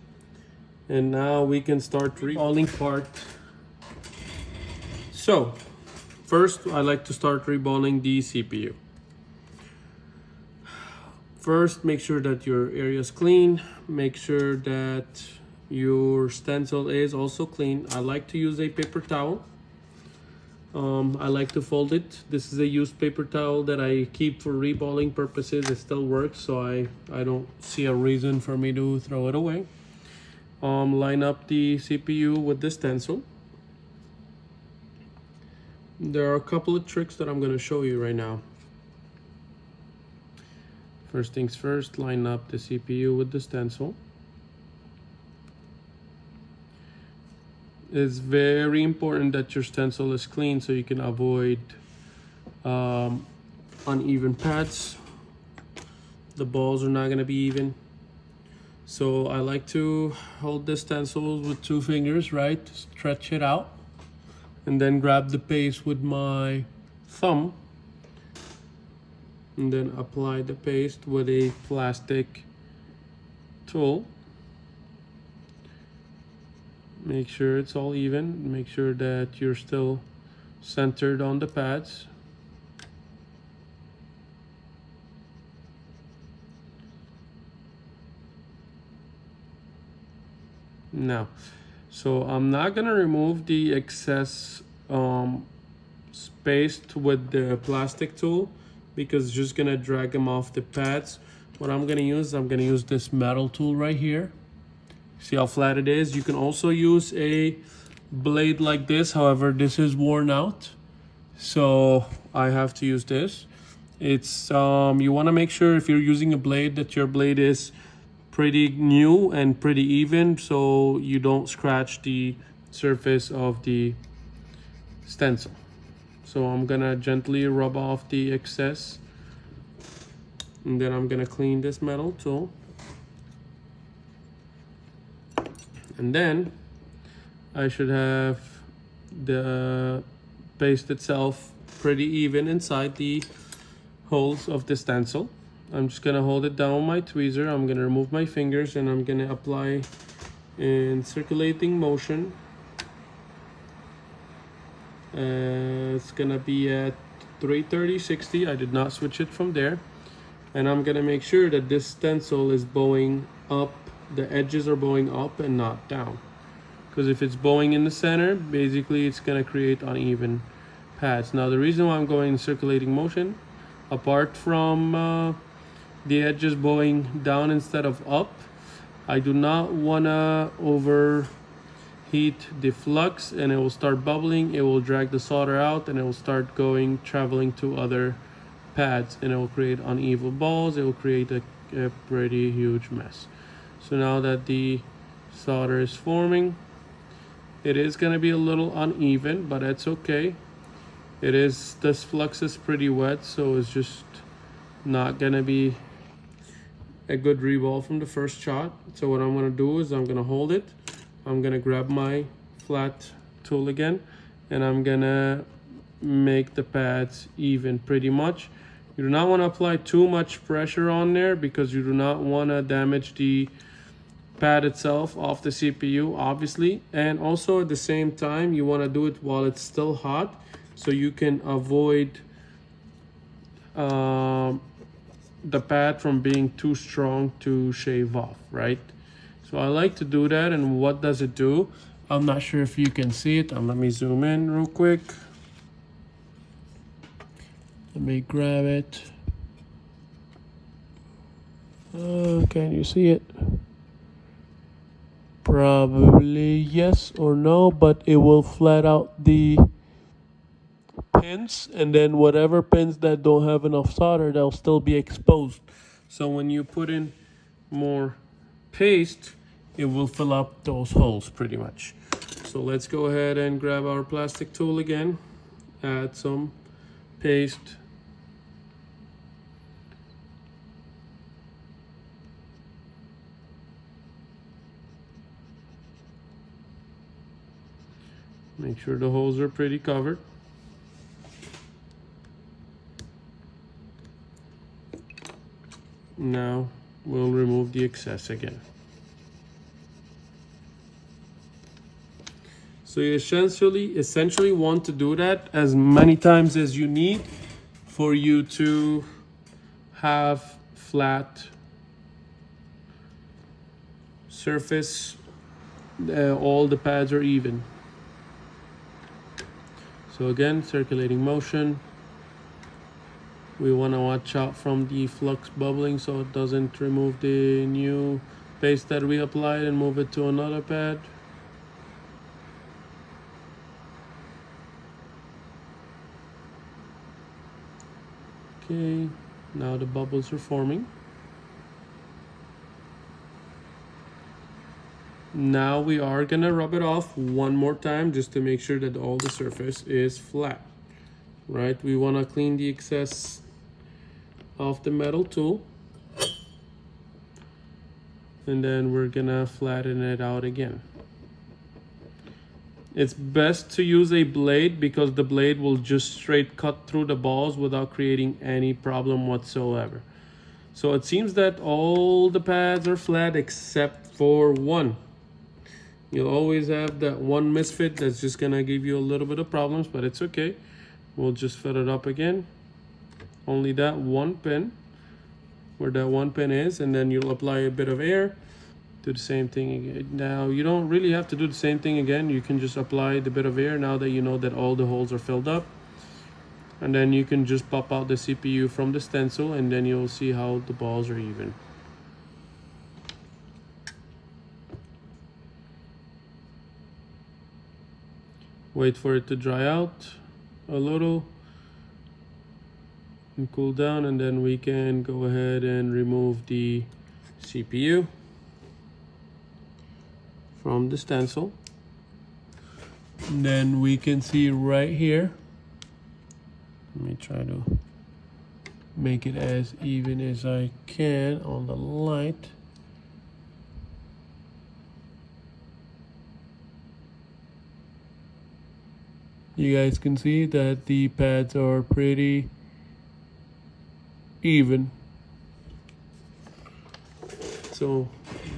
And now we can start reballing part. So, first I like to start reballing the CPU. First, make sure that your area is clean. Make sure that your stencil is also clean. I like to use a paper towel. I like to fold it. This is a used paper towel that I keep for reballing purposes. It still works, so I don't see a reason for me to throw it away. Line up the CPU with the stencil. There are a couple of tricks that I'm going to show you right now. First things first, line up the CPU with the stencil. It's very important that your stencil is clean so you can avoid uneven pads. The balls are not going to be even. So I like to hold the stencil with 2 fingers, right? Stretch it out. And then grab the paste with my thumb. And then apply the paste with a plastic tool. Make sure it's all even. Make sure that you're still centered on the pads. Now, so I'm not gonna remove the excess space with the plastic tool because it's just gonna drag them off the pads. What I'm gonna use this metal tool right here. See how flat it is? You can also use a blade like this. However, this is worn out, so I have to use this. It's you want to make sure if you're using a blade that your blade is pretty new and pretty even, so you don't scratch the surface of the stencil. So I'm gonna gently rub off the excess, and then I'm gonna clean this metal tool. And then I should have the paste itself pretty even inside the holes of the stencil. I'm just gonna hold it down with my tweezer. I'm gonna remove my fingers and I'm gonna apply in circulating motion. It's gonna be at 330/60. I did not switch it from there. And I'm gonna make sure that this stencil is bowing up. The edges are bowing up and not down, because if it's bowing in the center, basically it's going to create uneven pads. Now the reason why I'm going in circulating motion, apart from the edges bowing down instead of up, I do not want to overheat the flux and it will start bubbling. It will drag the solder out and it will start traveling to other pads, and it will create uneven balls. It will create a pretty huge mess. So now that the solder is forming, it is going to be a little uneven, but that's okay. This flux is pretty wet, so it's just not going to be a good reball from the first shot. So what I'm going to do is I'm going to hold it. I'm going to grab my flat tool again, and I'm going to make the pads even pretty much. You do not want to apply too much pressure on there because you do not want to damage the pad itself off the CPU, obviously. And also at the same time, you want to do it while it's still hot so you can avoid the pad from being too strong to shave off, right? So I like to do that. And what does it do? I'm not sure if you can see it. Let me zoom in real quick. Let me grab it. Can you see it? Probably yes or no, but it will flat out the pins, and then whatever pins that don't have enough solder, they'll still be exposed. So when you put in more paste, it will fill up those holes pretty much. So let's go ahead and grab our plastic tool again, add some paste. Make sure the holes are pretty covered. Now we'll remove the excess again. So you essentially want to do that as many times as you need for you to have flat surface. All the pads are even. So again, circulating motion. We want to watch out from the flux bubbling so it doesn't remove the new paste that we applied and move it to another pad. Okay, now the bubbles are forming. Now we are gonna rub it off one more time just to make sure that all the surface is flat, right? We wanna clean the excess off the metal tool, and then we're gonna flatten it out again. It's best to use a blade because the blade will just straight cut through the balls without creating any problem whatsoever. So it seems that all the pads are flat except for one. You'll always have that one misfit that's just gonna give you a little bit of problems, but it's okay. We'll just fill it up again. Only that one pin, where that one pin is, and then you'll apply a bit of air. Do the same thing again. Now you don't really have to do the same thing again. You can just apply the bit of air now that you know that all the holes are filled up. And then you can just pop out the CPU from the stencil, and then you'll see how the balls are even. Wait for it to dry out a little and cool down, and then we can go ahead and remove the CPU from the stencil. And then we can see right here, let me try to make it as even as I can on the light. You guys can see that the pads are pretty even. So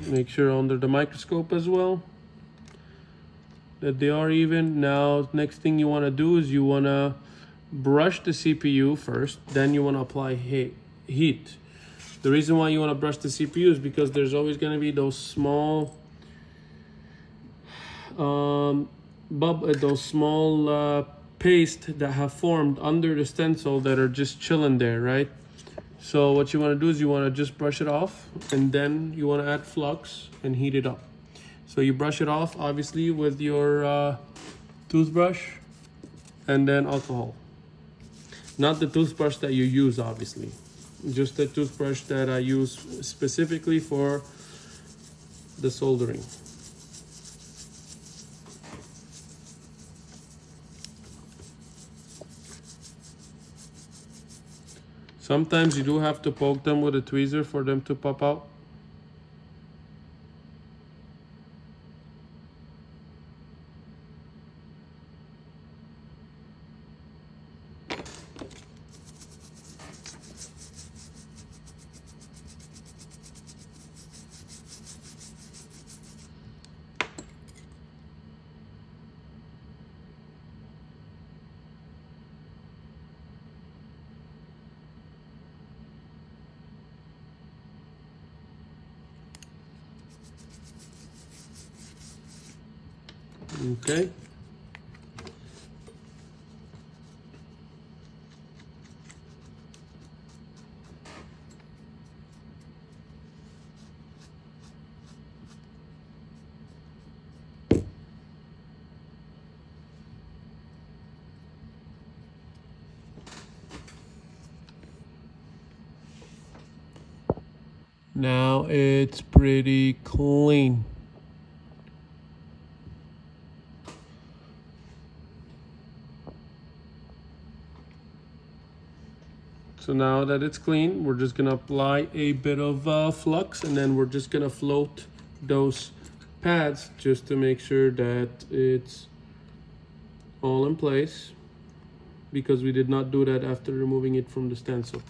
make sure under the microscope as well that they are even. Now next thing you want to do is you want to brush the CPU first, then you want to apply heat. The reason why you want to brush the CPU is because there's always going to be those small paste that have formed under the stencil that are just chilling there, right? So what you want to do is you want to just brush it off, and then you want to add flux and heat it up. So you brush it off obviously with your toothbrush and then alcohol. Not the toothbrush that you use, obviously, just the toothbrush that I use specifically for the soldering. Sometimes you do have to poke them with a tweezer for them to pop out. Okay. Now it's pretty clean. So now that it's clean, we're just gonna apply a bit of flux, and then we're just gonna float those pads just to make sure that it's all in place, because we did not do that after removing it from the stencil.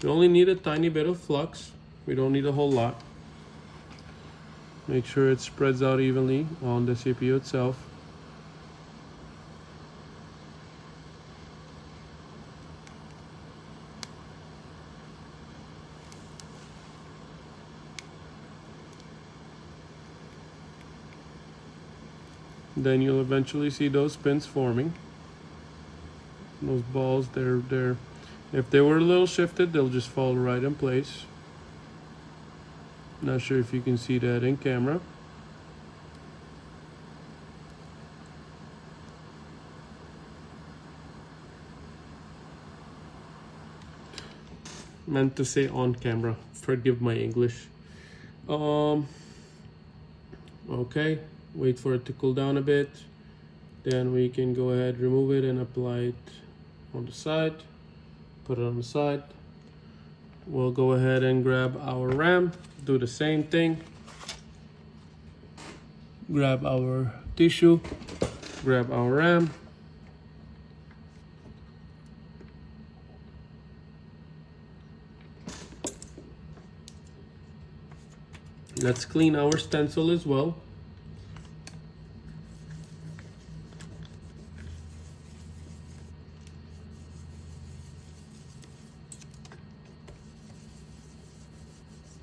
We only need a tiny bit of flux. We don't need a whole lot. Make sure it spreads out evenly on the CPU itself. Then you'll eventually see those pins forming. Those balls, they're if they were a little shifted, they'll just fall right in place. Not sure if you can see that in camera. Meant to say on camera. Forgive my English. Okay, wait for it to cool down a bit. Then we can go ahead, remove it, and apply it on the side. Put it on the side. We'll go ahead and grab our RAM. Do the same thing. Grab our tissue. Grab our RAM. Let's clean our stencil as well.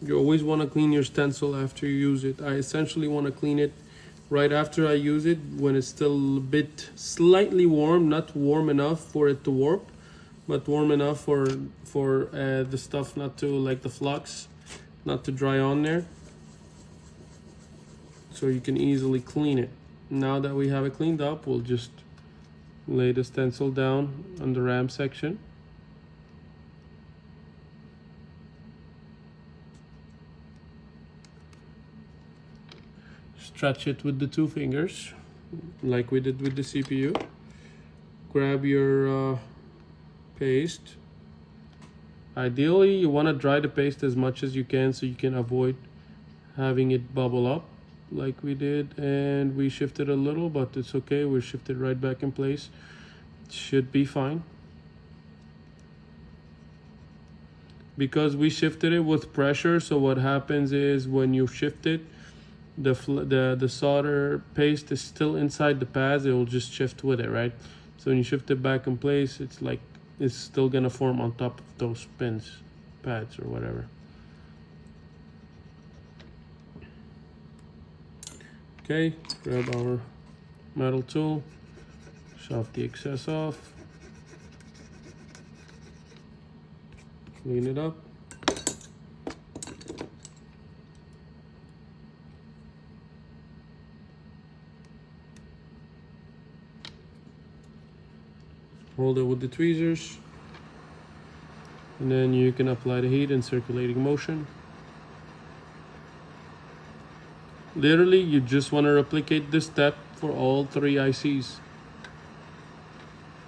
You always want to clean your stencil after you use it. I essentially want to clean it right after I use it, when it's still a bit slightly warm, not warm enough for it to warp, but warm enough for the stuff not to, like the flux, not to dry on there. So you can easily clean it. Now that we have it cleaned up, we'll just lay the stencil down on the RAM section. Stretch it with the 2 fingers, like we did with the CPU. Grab your paste. Ideally, you want to dry the paste as much as you can so you can avoid having it bubble up like we did. And we shifted a little, but it's okay. We shifted right back in place. Should be fine. Because we shifted it with pressure, so what happens is when you shift it, the solder paste is still inside the pads. It will just shift with it, right? So when you shift it back in place, it's like it's still gonna form on top of those pads or whatever. Okay, grab our metal tool, shove the excess off, clean it up. Hold it with the tweezers, and then you can apply the heat in circulating motion. Literally, you just want to replicate this step for all 3 ICs.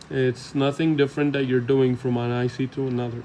It's nothing different that you're doing from one IC to another.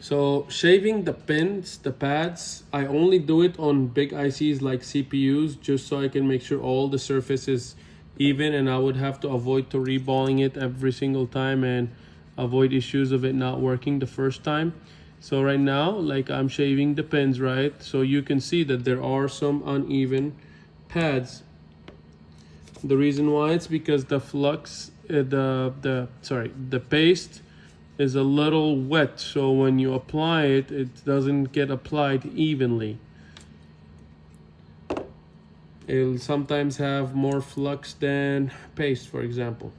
So shaving the pins, the pads, I only do it on big ICs like CPUs, just so I can make sure all the surface is even, and I would have to avoid to reballing it every single time and avoid issues of it not working the first time. So right now, like, I'm shaving the pins, right? So you can see that there are some uneven pads. The reason why, it's because the flux, the paste is a little wet, so when you apply it, it doesn't get applied evenly. It'll sometimes have more flux than paste, for example.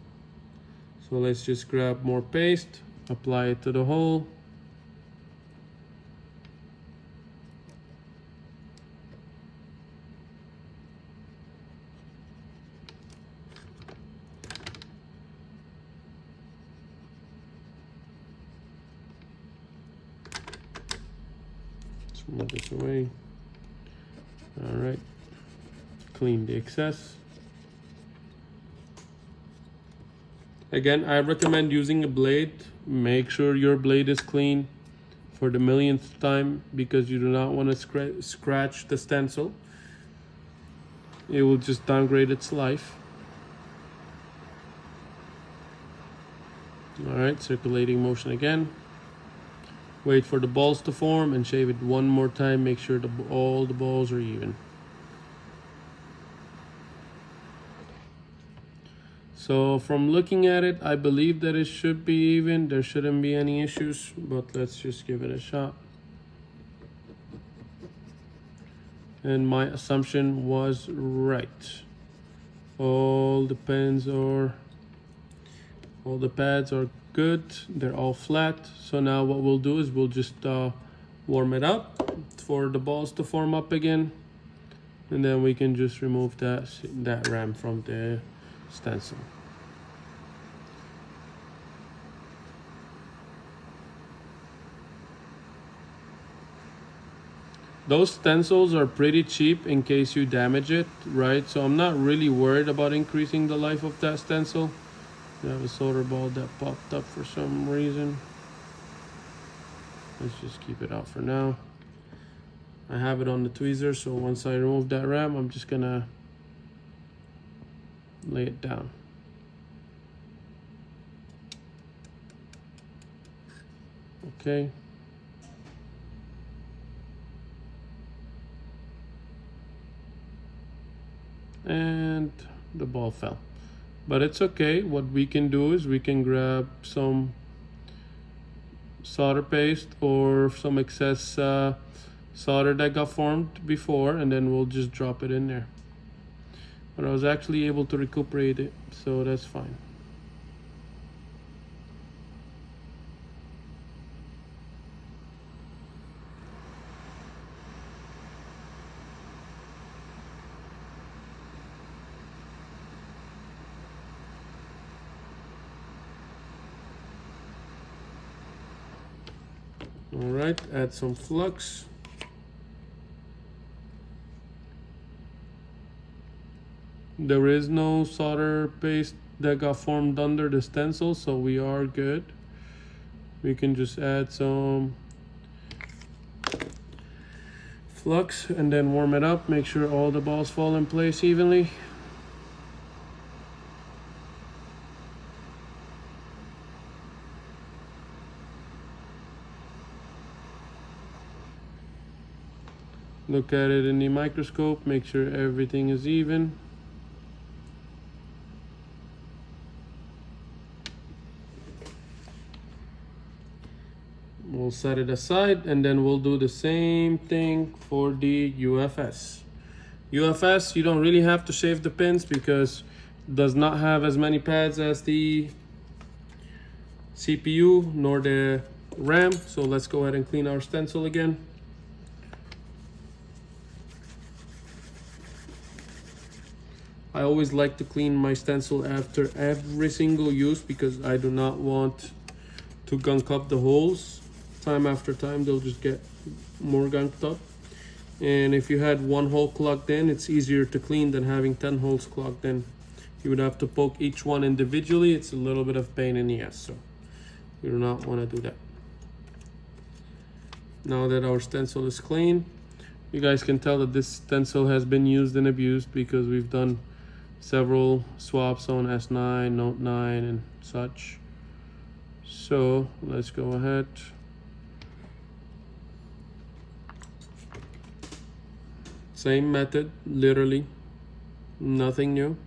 So let's just grab more paste, apply it to the hole. Move this away. All right, clean the excess. Again, I recommend using a blade. Make sure your blade is clean for the millionth time, because you do not want to scratch the stencil. It will just downgrade its life. All right, circulating motion again. Wait for the balls to form and shave it one more time. Make sure all the balls are even. So from looking at it, I believe that it should be even. There shouldn't be any issues, but let's just give it a shot. And my assumption was right. All the pads are good. They're all flat. So now what we'll do is we'll just warm it up for the balls to form up again, and then we can just remove that RAM from the stencil. Those stencils are pretty cheap in case you damage it, right? So I'm not really worried about increasing the life of that stencil. I have a solder ball that popped up for some reason. Let's just keep it out for now. I have it on the tweezer, so once I remove that RAM, I'm just gonna lay it down. Okay. And the ball fell. But it's okay. What we can do is we can grab some solder paste or some excess solder that got formed before, and then we'll just drop it in there. But I was actually able to recuperate it, so that's fine. All right, add some flux. There is no solder paste that got formed under the stencil, so we are good. We can just add some flux and then warm it up. Make sure all the balls fall in place evenly. Look at it in the microscope, make sure everything is even. We'll set it aside, and then we'll do the same thing for the UFS. UFS, you don't really have to shave the pins because it does not have as many pads as the CPU nor the RAM. So let's go ahead and clean our stencil again. I always like to clean my stencil after every single use because I do not want to gunk up the holes. Time after time, they'll just get more gunked up. And if you had one hole clogged in, it's easier to clean than having 10 holes clogged in. You would have to poke each one individually. It's a little bit of pain in the ass, so you do not want to do that. Now that our stencil is clean, you guys can tell that this stencil has been used and abused because we've done several swaps on S9, Note 9 and such. So let's go ahead. Same method, literally nothing new.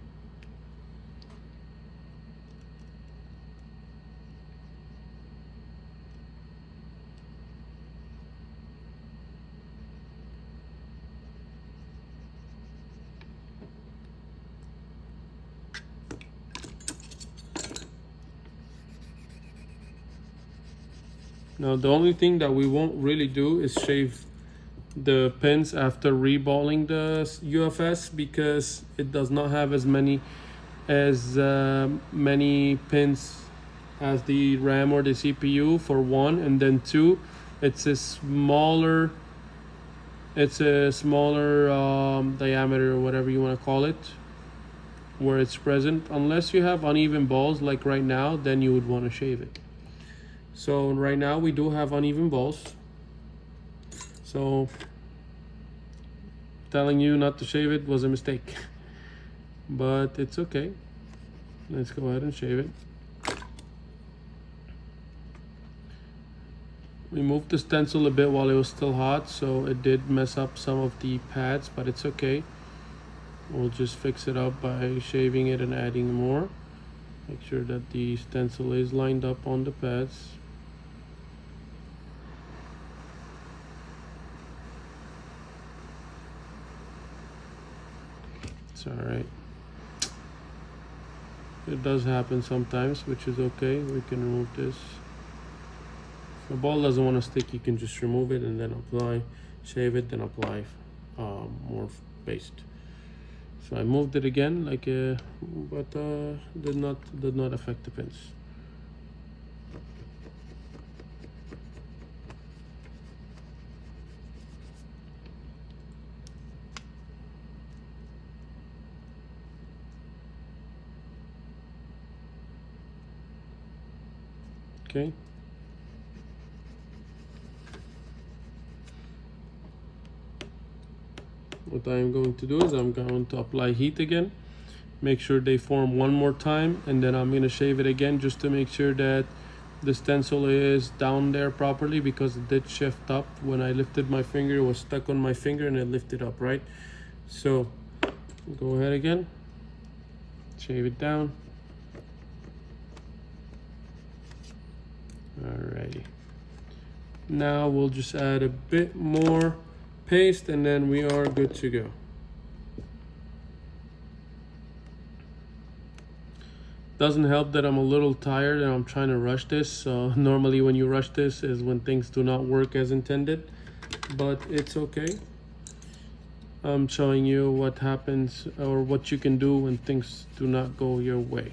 Now the only thing that we won't really do is shave the pins after reballing the UFS, because it does not have as many pins as the RAM or the CPU, for one, and then two, it's a smaller diameter, or whatever you want to call it, where it's present. Unless you have uneven balls like right now, then you would want to shave it. So right now we do have uneven balls, so telling you not to shave it was a mistake. But it's okay. Let's go ahead and shave it. We moved the stencil a bit while it was still hot, so it did mess up some of the pads, but it's okay. We'll just fix it up by shaving it and adding more. Make sure that the stencil is lined up on the pads. It's all right. It does happen sometimes, which is okay. We can remove this. If the ball doesn't want to stick, you can just remove it and then apply, shave it, then apply more paste. So I moved it again, but did not affect the pins. Okay. What I'm going to do is I'm going to apply heat again, make sure they form one more time, and then I'm going to shave it again just to make sure that the stencil is down there properly, because it did shift up. When I lifted my finger, it was stuck on my finger and it lifted up, right? So go ahead again, shave it down. Alrighty, now we'll just add a bit more paste and then we are good to go. Doesn't help that I'm a little tired and I'm trying to rush this. So normally when you rush this is when things do not work as intended, but it's okay. I'm showing you what happens or what you can do when things do not go your way.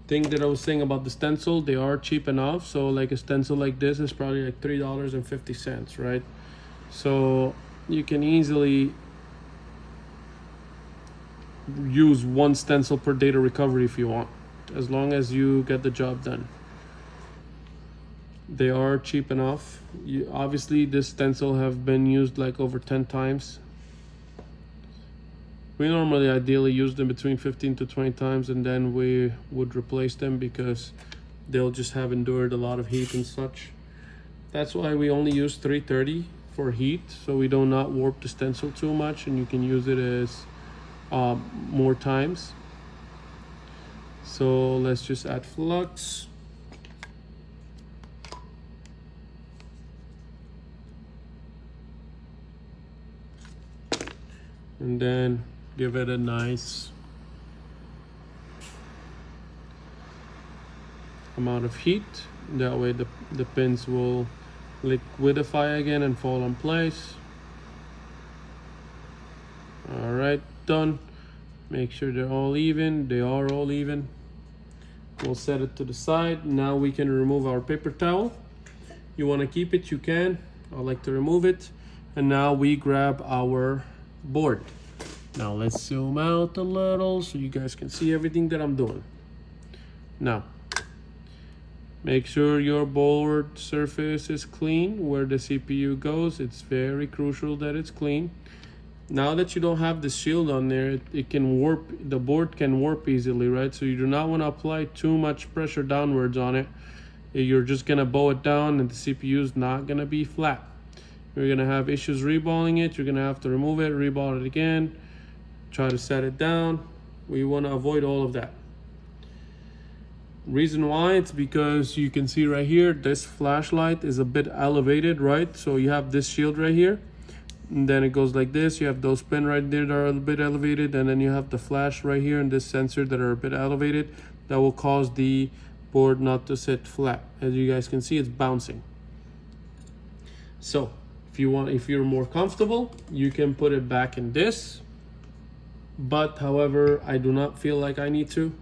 Thing that I was saying about the stencil, they are cheap enough. So like a stencil like this is probably like $3.50, right? So you can easily use one stencil per data recovery if you want, as long as you get the job done. They are cheap enough. Obviously this stencil have been used like over 10 times. We normally ideally use them between 15 to 20 times, and then we would replace them because they'll just have endured a lot of heat and such. That's why we only use 330 for heat, so we do not warp the stencil too much, and you can use it as more times. So let's just add flux. And then give it a nice amount of heat. That way the pins will liquidify again and fall in place. All right, done. Make sure they're all even. They are all even. We'll set it to the side. Now we can remove our paper towel. You want to keep it, you can. I like to remove it. And now we grab our board. Now let's zoom out a little so you guys can see everything that I'm doing. Now, Make sure your board surface is clean where the CPU goes. It's very crucial that it's clean. Now that you don't have the shield on there, it can warp, the board can warp easily, right? So you do not want to apply too much pressure downwards on it. You're just gonna bow it down and the CPU is not gonna be flat. You're gonna have issues reballing it. You're gonna have to remove it, reball it again, try to set it down. We want to avoid all of that. Reason why, it's because you can see right here, this flashlight is a bit elevated, right? So you have this shield right here, and then it goes like this. You have those pins right there that are a bit elevated, and then you have the flash right here and this sensor that are a bit elevated. That will cause the board not to sit flat. As you guys can see, it's bouncing. So if you're more comfortable, you can put it back in this. But however, I do not feel like I need to,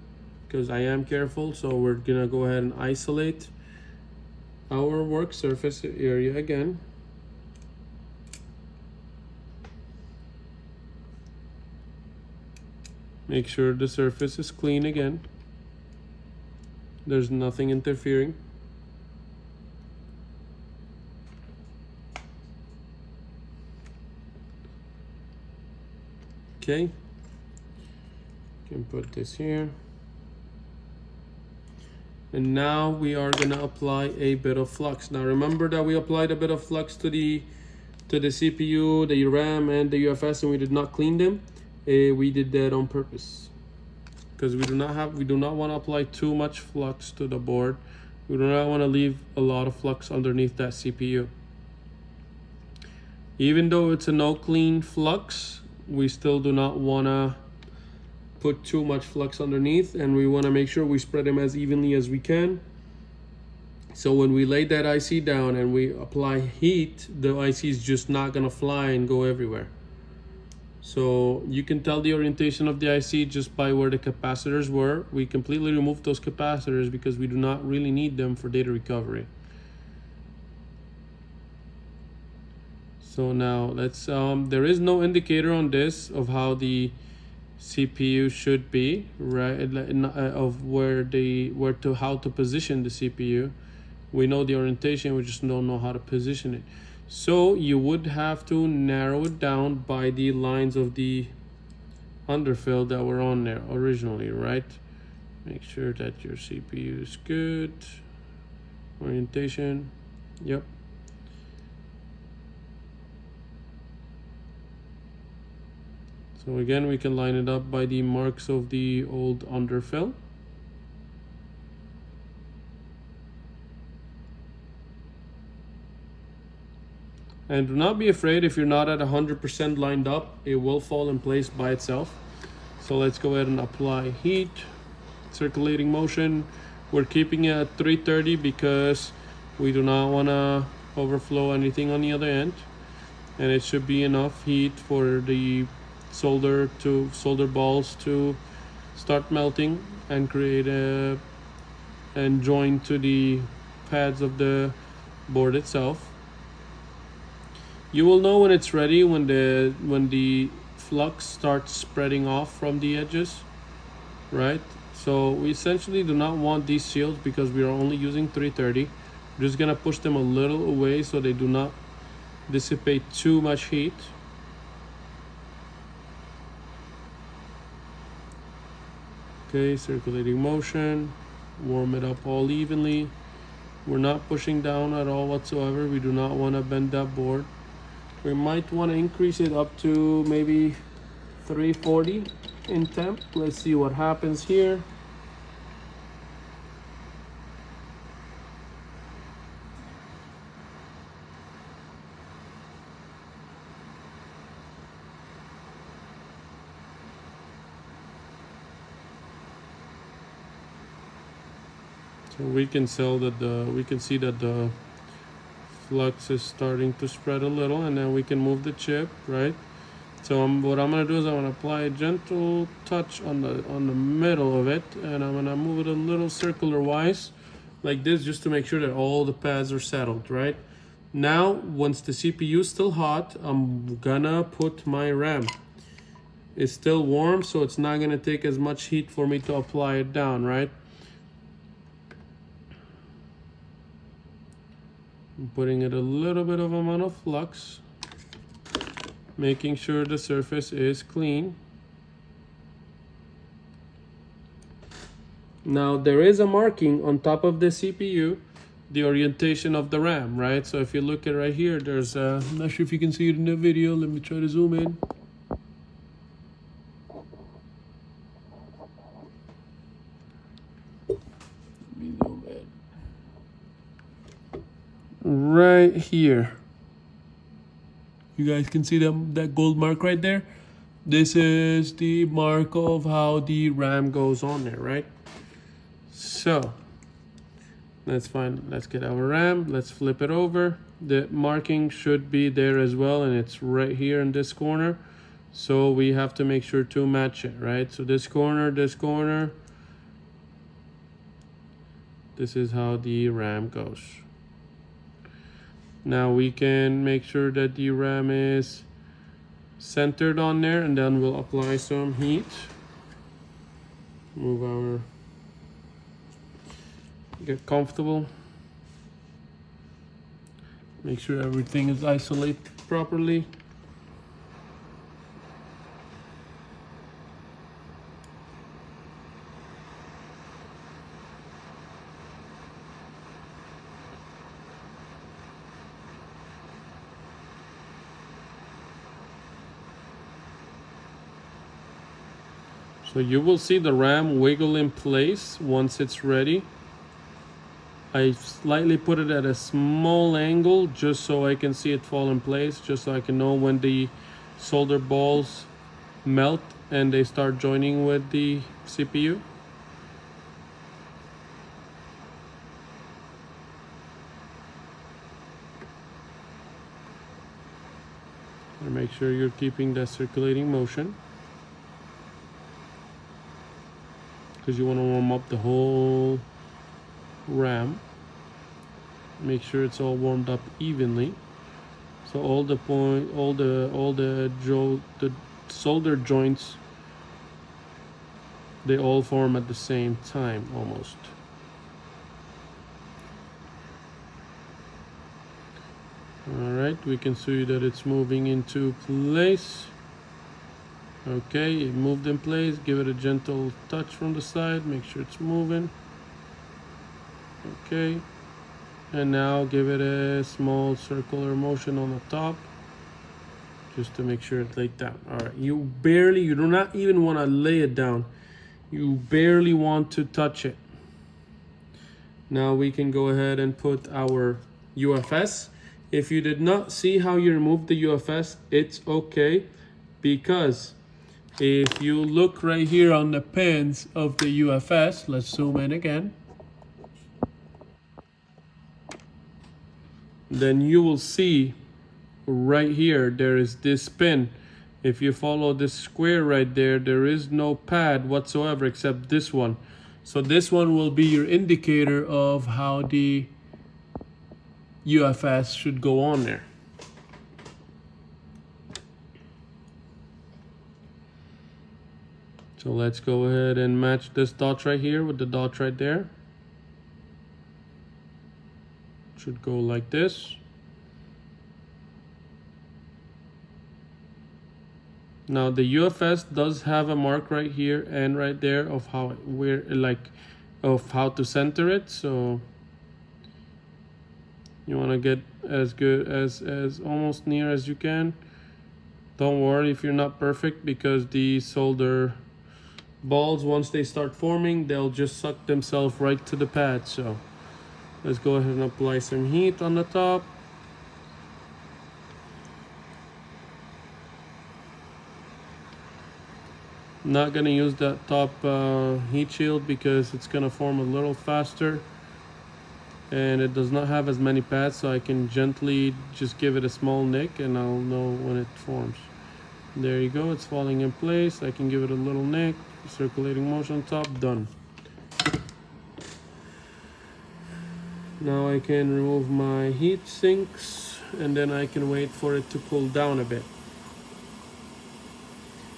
because I am careful. So we're gonna go ahead and isolate our work surface area again. Make sure the surface is clean again. There's nothing interfering. Okay, can put this here. And now we are gonna apply a bit of flux. Now remember that we applied a bit of flux to the CPU, the RAM, and the UFS, and we did not clean them. We did that on purpose because we do not want to apply too much flux to the board. We do not want to leave a lot of flux underneath that CPU. Even though it's a no clean flux, we still do not want to put too much flux underneath, and we want to make sure we spread them as evenly as we can. So when we lay that IC down and we apply heat, the IC is just not going to fly and go everywhere. So you can tell the orientation of the IC just by where the capacitors were. We completely removed those capacitors because we do not really need them for data recovery. So now let's, there is no indicator on this of how the CPU should be, right? Of how to position the CPU. We know the orientation, we just don't know how to position it. So you would have to narrow it down by the lines of the underfill that were on there originally, right? Make sure that your CPU is good. Orientation, yep. So again, we can line it up by the marks of the old underfill. And do not be afraid if you're not at 100% lined up, it will fall in place by itself. So let's go ahead and apply heat, circulating motion. We're keeping it at 330 because we do not want to overflow anything on the other end. And it should be enough heat for the solder balls to start melting and create and join to the pads of the board itself. You will know when it's ready when the flux starts spreading off from the edges, right? So we essentially do not want these shields because we are only using 330. We're just gonna push them a little away so they do not dissipate too much heat. Okay, circulating motion, warm it up all evenly. We're not pushing down at all whatsoever. We do not want to bend that board. We might want to increase it up to maybe 340 in temp. Let's see what happens here. So we can see that the flux is starting to spread a little, and then we can move the chip, right? So what I'm gonna do is I'm gonna apply a gentle touch on the middle of it, and I'm gonna move it a little circular wise like this, just to make sure that all the pads are settled, right? Now once the CPU is still hot, I'm gonna put my RAM. It's still warm, so it's not gonna take as much heat for me to apply it down, right? I'm putting it a little bit of amount of flux, making sure the surface is clean. Now there is a marking on top of the CPU, the orientation of the RAM, right? So if you look at right here, there's I'm not sure if you can see it in the video. Let me try to zoom in. Let me zoom in. Right here. You guys can see that gold mark right there? This is the mark of how the RAM goes on there, right? So that's fine. Let's get our RAM. Let's flip it over. The marking should be there as well, and it's right here in this corner. So we have to make sure to match it, right? So this corner, this is how the RAM goes. Now we can make sure that the RAM is centered on there, and then we'll apply some heat. Move our, get comfortable. Make sure everything is isolated properly. So you will see the RAM wiggle in place once it's ready. I slightly put it at a small angle just so I can see it fall in place, just so I can know when the solder balls melt and they start joining with the CPU. And make sure you're keeping that circulating motion, because you want to warm up the whole RAM. Make sure it's all warmed up evenly, so all the solder joints, they all form at the same time almost. All right, we can see that it's moving into place. Okay, it moved in place. Give it a gentle touch from the side, make sure it's moving. Okay, and now give it a small circular motion on the top, just to make sure it's laid down. All right, you do not even want to lay it down. You barely want to touch it. Now we can go ahead and put our UFS. If you did not see how you remove the UFS, it's okay, because if you look right here on the pins of the UFS, let's zoom in again, then you will see right here there is this pin. If you follow this square right there, there is no pad whatsoever except this one. So this one will be your indicator of how the UFS should go on there. So let's go ahead and match this dot right here with the dot right there. Should go like this. Now the UFS does have a mark right here and right there of how how to center it. So you want to get as good as almost near as you can. Don't worry if you're not perfect, because the solder balls, once they start forming, they'll just suck themselves right to the pad. So let's go ahead and apply some heat on the top. Not gonna use that top heat shield because it's gonna form a little faster, and it does not have as many pads, so I can gently just give it a small nick and I'll know when it forms. There you go, it's falling in place. I can give it a little nick, circulating motion top, done. Now I can remove my heat sinks, and then I can wait for it to cool down a bit.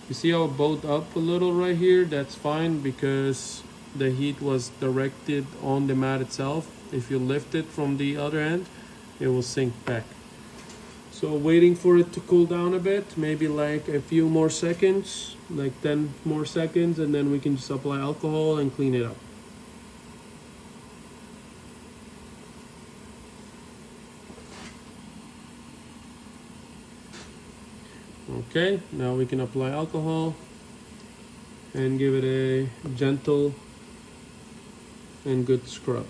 You see how it bowed up a little right here? That's fine, because the heat was directed on the mat itself. If you lift it from the other end, it will sink back. So waiting for it to cool down a bit, maybe like a few more seconds, like 10 more seconds, and then we can just apply alcohol and clean it up. Okay, now we can apply alcohol and give it a gentle and good scrub.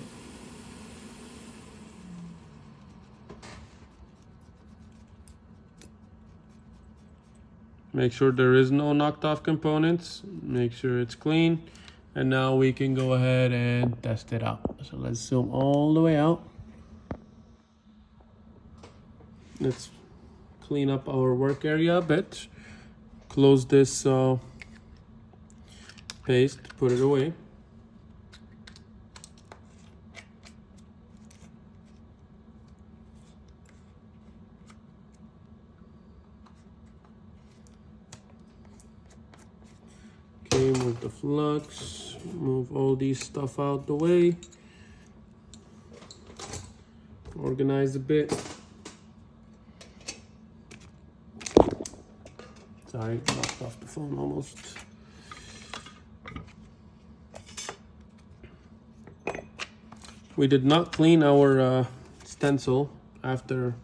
Make sure there is no knocked off components, make sure it's clean, and now we can go ahead and test it out. So let's zoom all the way out. Let's clean up our work area a bit. Close this paste, put it away. Okay, move the flux, move all these stuff out the way. Organize a bit. Sorry, knocked off the phone almost. We did not clean our stencil after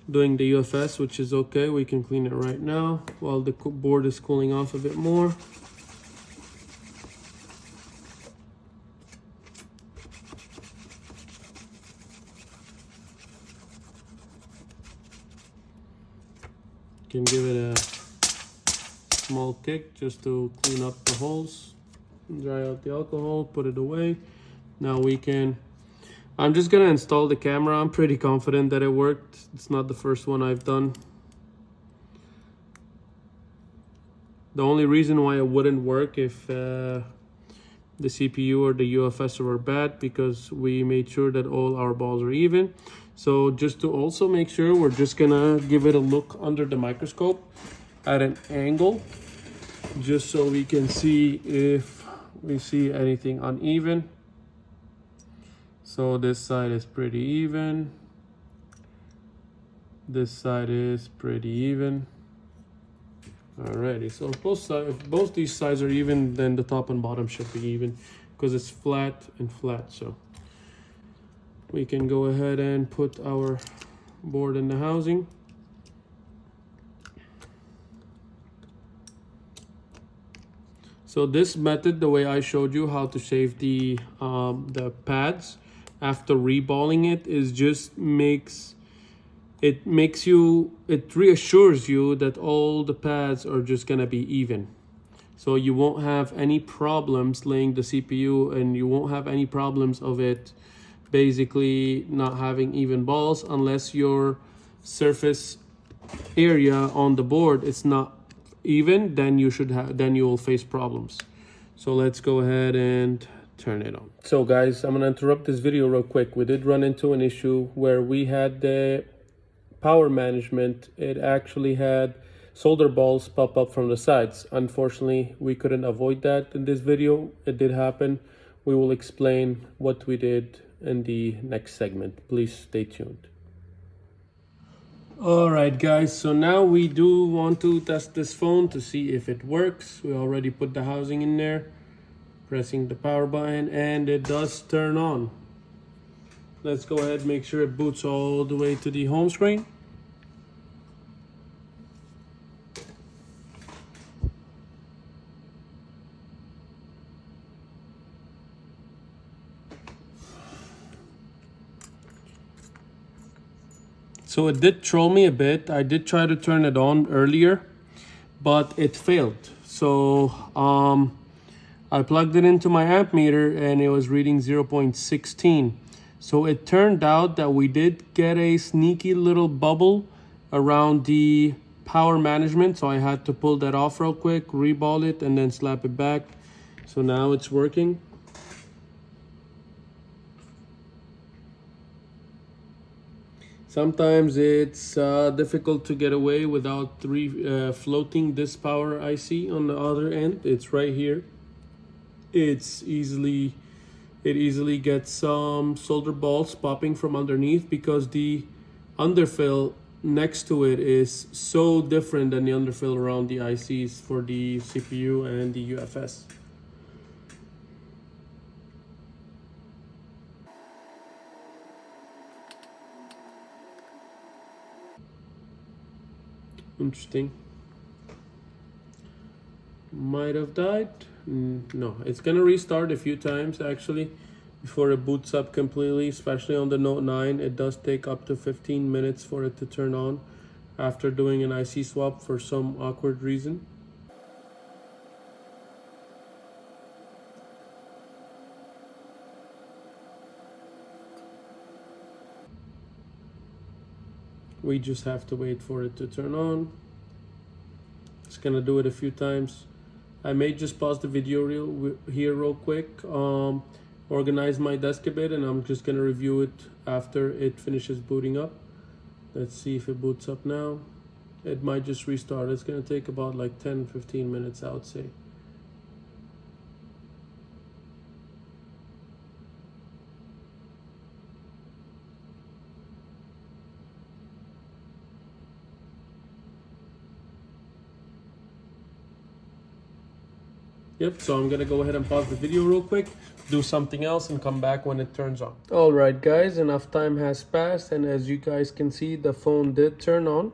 doing the UFS, which is okay. We can clean it right now while the board is cooling off a bit more. Can give it a small kick just to clean up the holes, dry out the alcohol, put it away. Now we can, I'm just gonna install the camera. I'm pretty confident that it worked. It's not the first one I've done. The only reason why it wouldn't work if the CPU or the UFS were bad, because we made sure that all our balls are even. So just to also make sure, we're just gonna give it a look under the microscope at an angle, just so we can see if we see anything uneven. So this side is pretty even. This side is pretty even. Alrighty, so if both these sides are even, then the top and bottom should be even, because it's flat and flat. So we can go ahead and put our board in the housing. So this method, the way I showed you how to shave the pads after reballing it, is just it reassures you that all the pads are just gonna be even. So you won't have any problems laying the CPU, and you won't have any problems of it basically not having even balls, unless your surface area on the board is not even. Then you will face problems. So let's go ahead and turn it on. So guys, I'm gonna interrupt this video real quick. We did run into an issue where we had the power management, it actually had solder balls pop up from the sides. Unfortunately, we couldn't avoid that in this video. It did happen. We will explain what we did in the next segment. Please stay tuned. All right guys, so now we do want to test this phone to see if it works. We already put the housing in there, pressing the power button, and it does turn on. Let's go ahead and make sure it boots all the way to the home screen. So it did troll me a bit. I did try to turn it on earlier, but it failed. So I plugged it into my amp meter and it was reading 0.16. So it turned out that we did get a sneaky little bubble around the power management. So I had to pull that off real quick, reball it, and then slap it back. So now it's working. Sometimes it's difficult to get away without floating this power IC on the other end. It's right here. It's easily it easily gets some solder balls popping from underneath because the underfill next to it is so different than the underfill around the ICs for the CPU and the UFS. Interesting. Might have died. No, it's gonna restart a few times actually before it boots up completely, especially on the Note 9. It does take up to 15 minutes for it to turn on after doing an IC swap for some awkward reason. We just have to wait for it to turn on. It's gonna do it a few times. I may just pause the video real quick, organize my desk a bit, and I'm just gonna review it after it finishes booting up. Let's see if it boots up now. It might just restart. It's gonna take about like 10-15 minutes, I would say. Yep, so I'm gonna go ahead and pause the video real quick, do something else, and come back when it turns on. All right, guys, enough time has passed, and as you guys can see, the phone did turn on.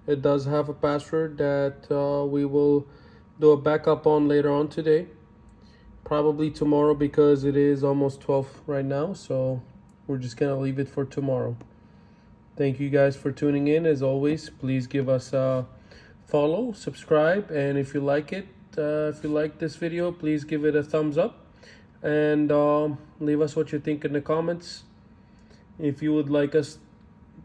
It does have a password that we will do a backup on later on today. Probably tomorrow because it is almost 12 right now, so we're just gonna leave it for tomorrow. Thank you guys for tuning in. As always, please give us a follow, subscribe, and if you like it, if you like this video, please give it a thumbs up and leave us what you think in the comments. If you would like us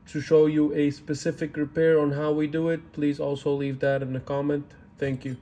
to show you a specific repair on how we do it, please also leave that in the comment. Thank you.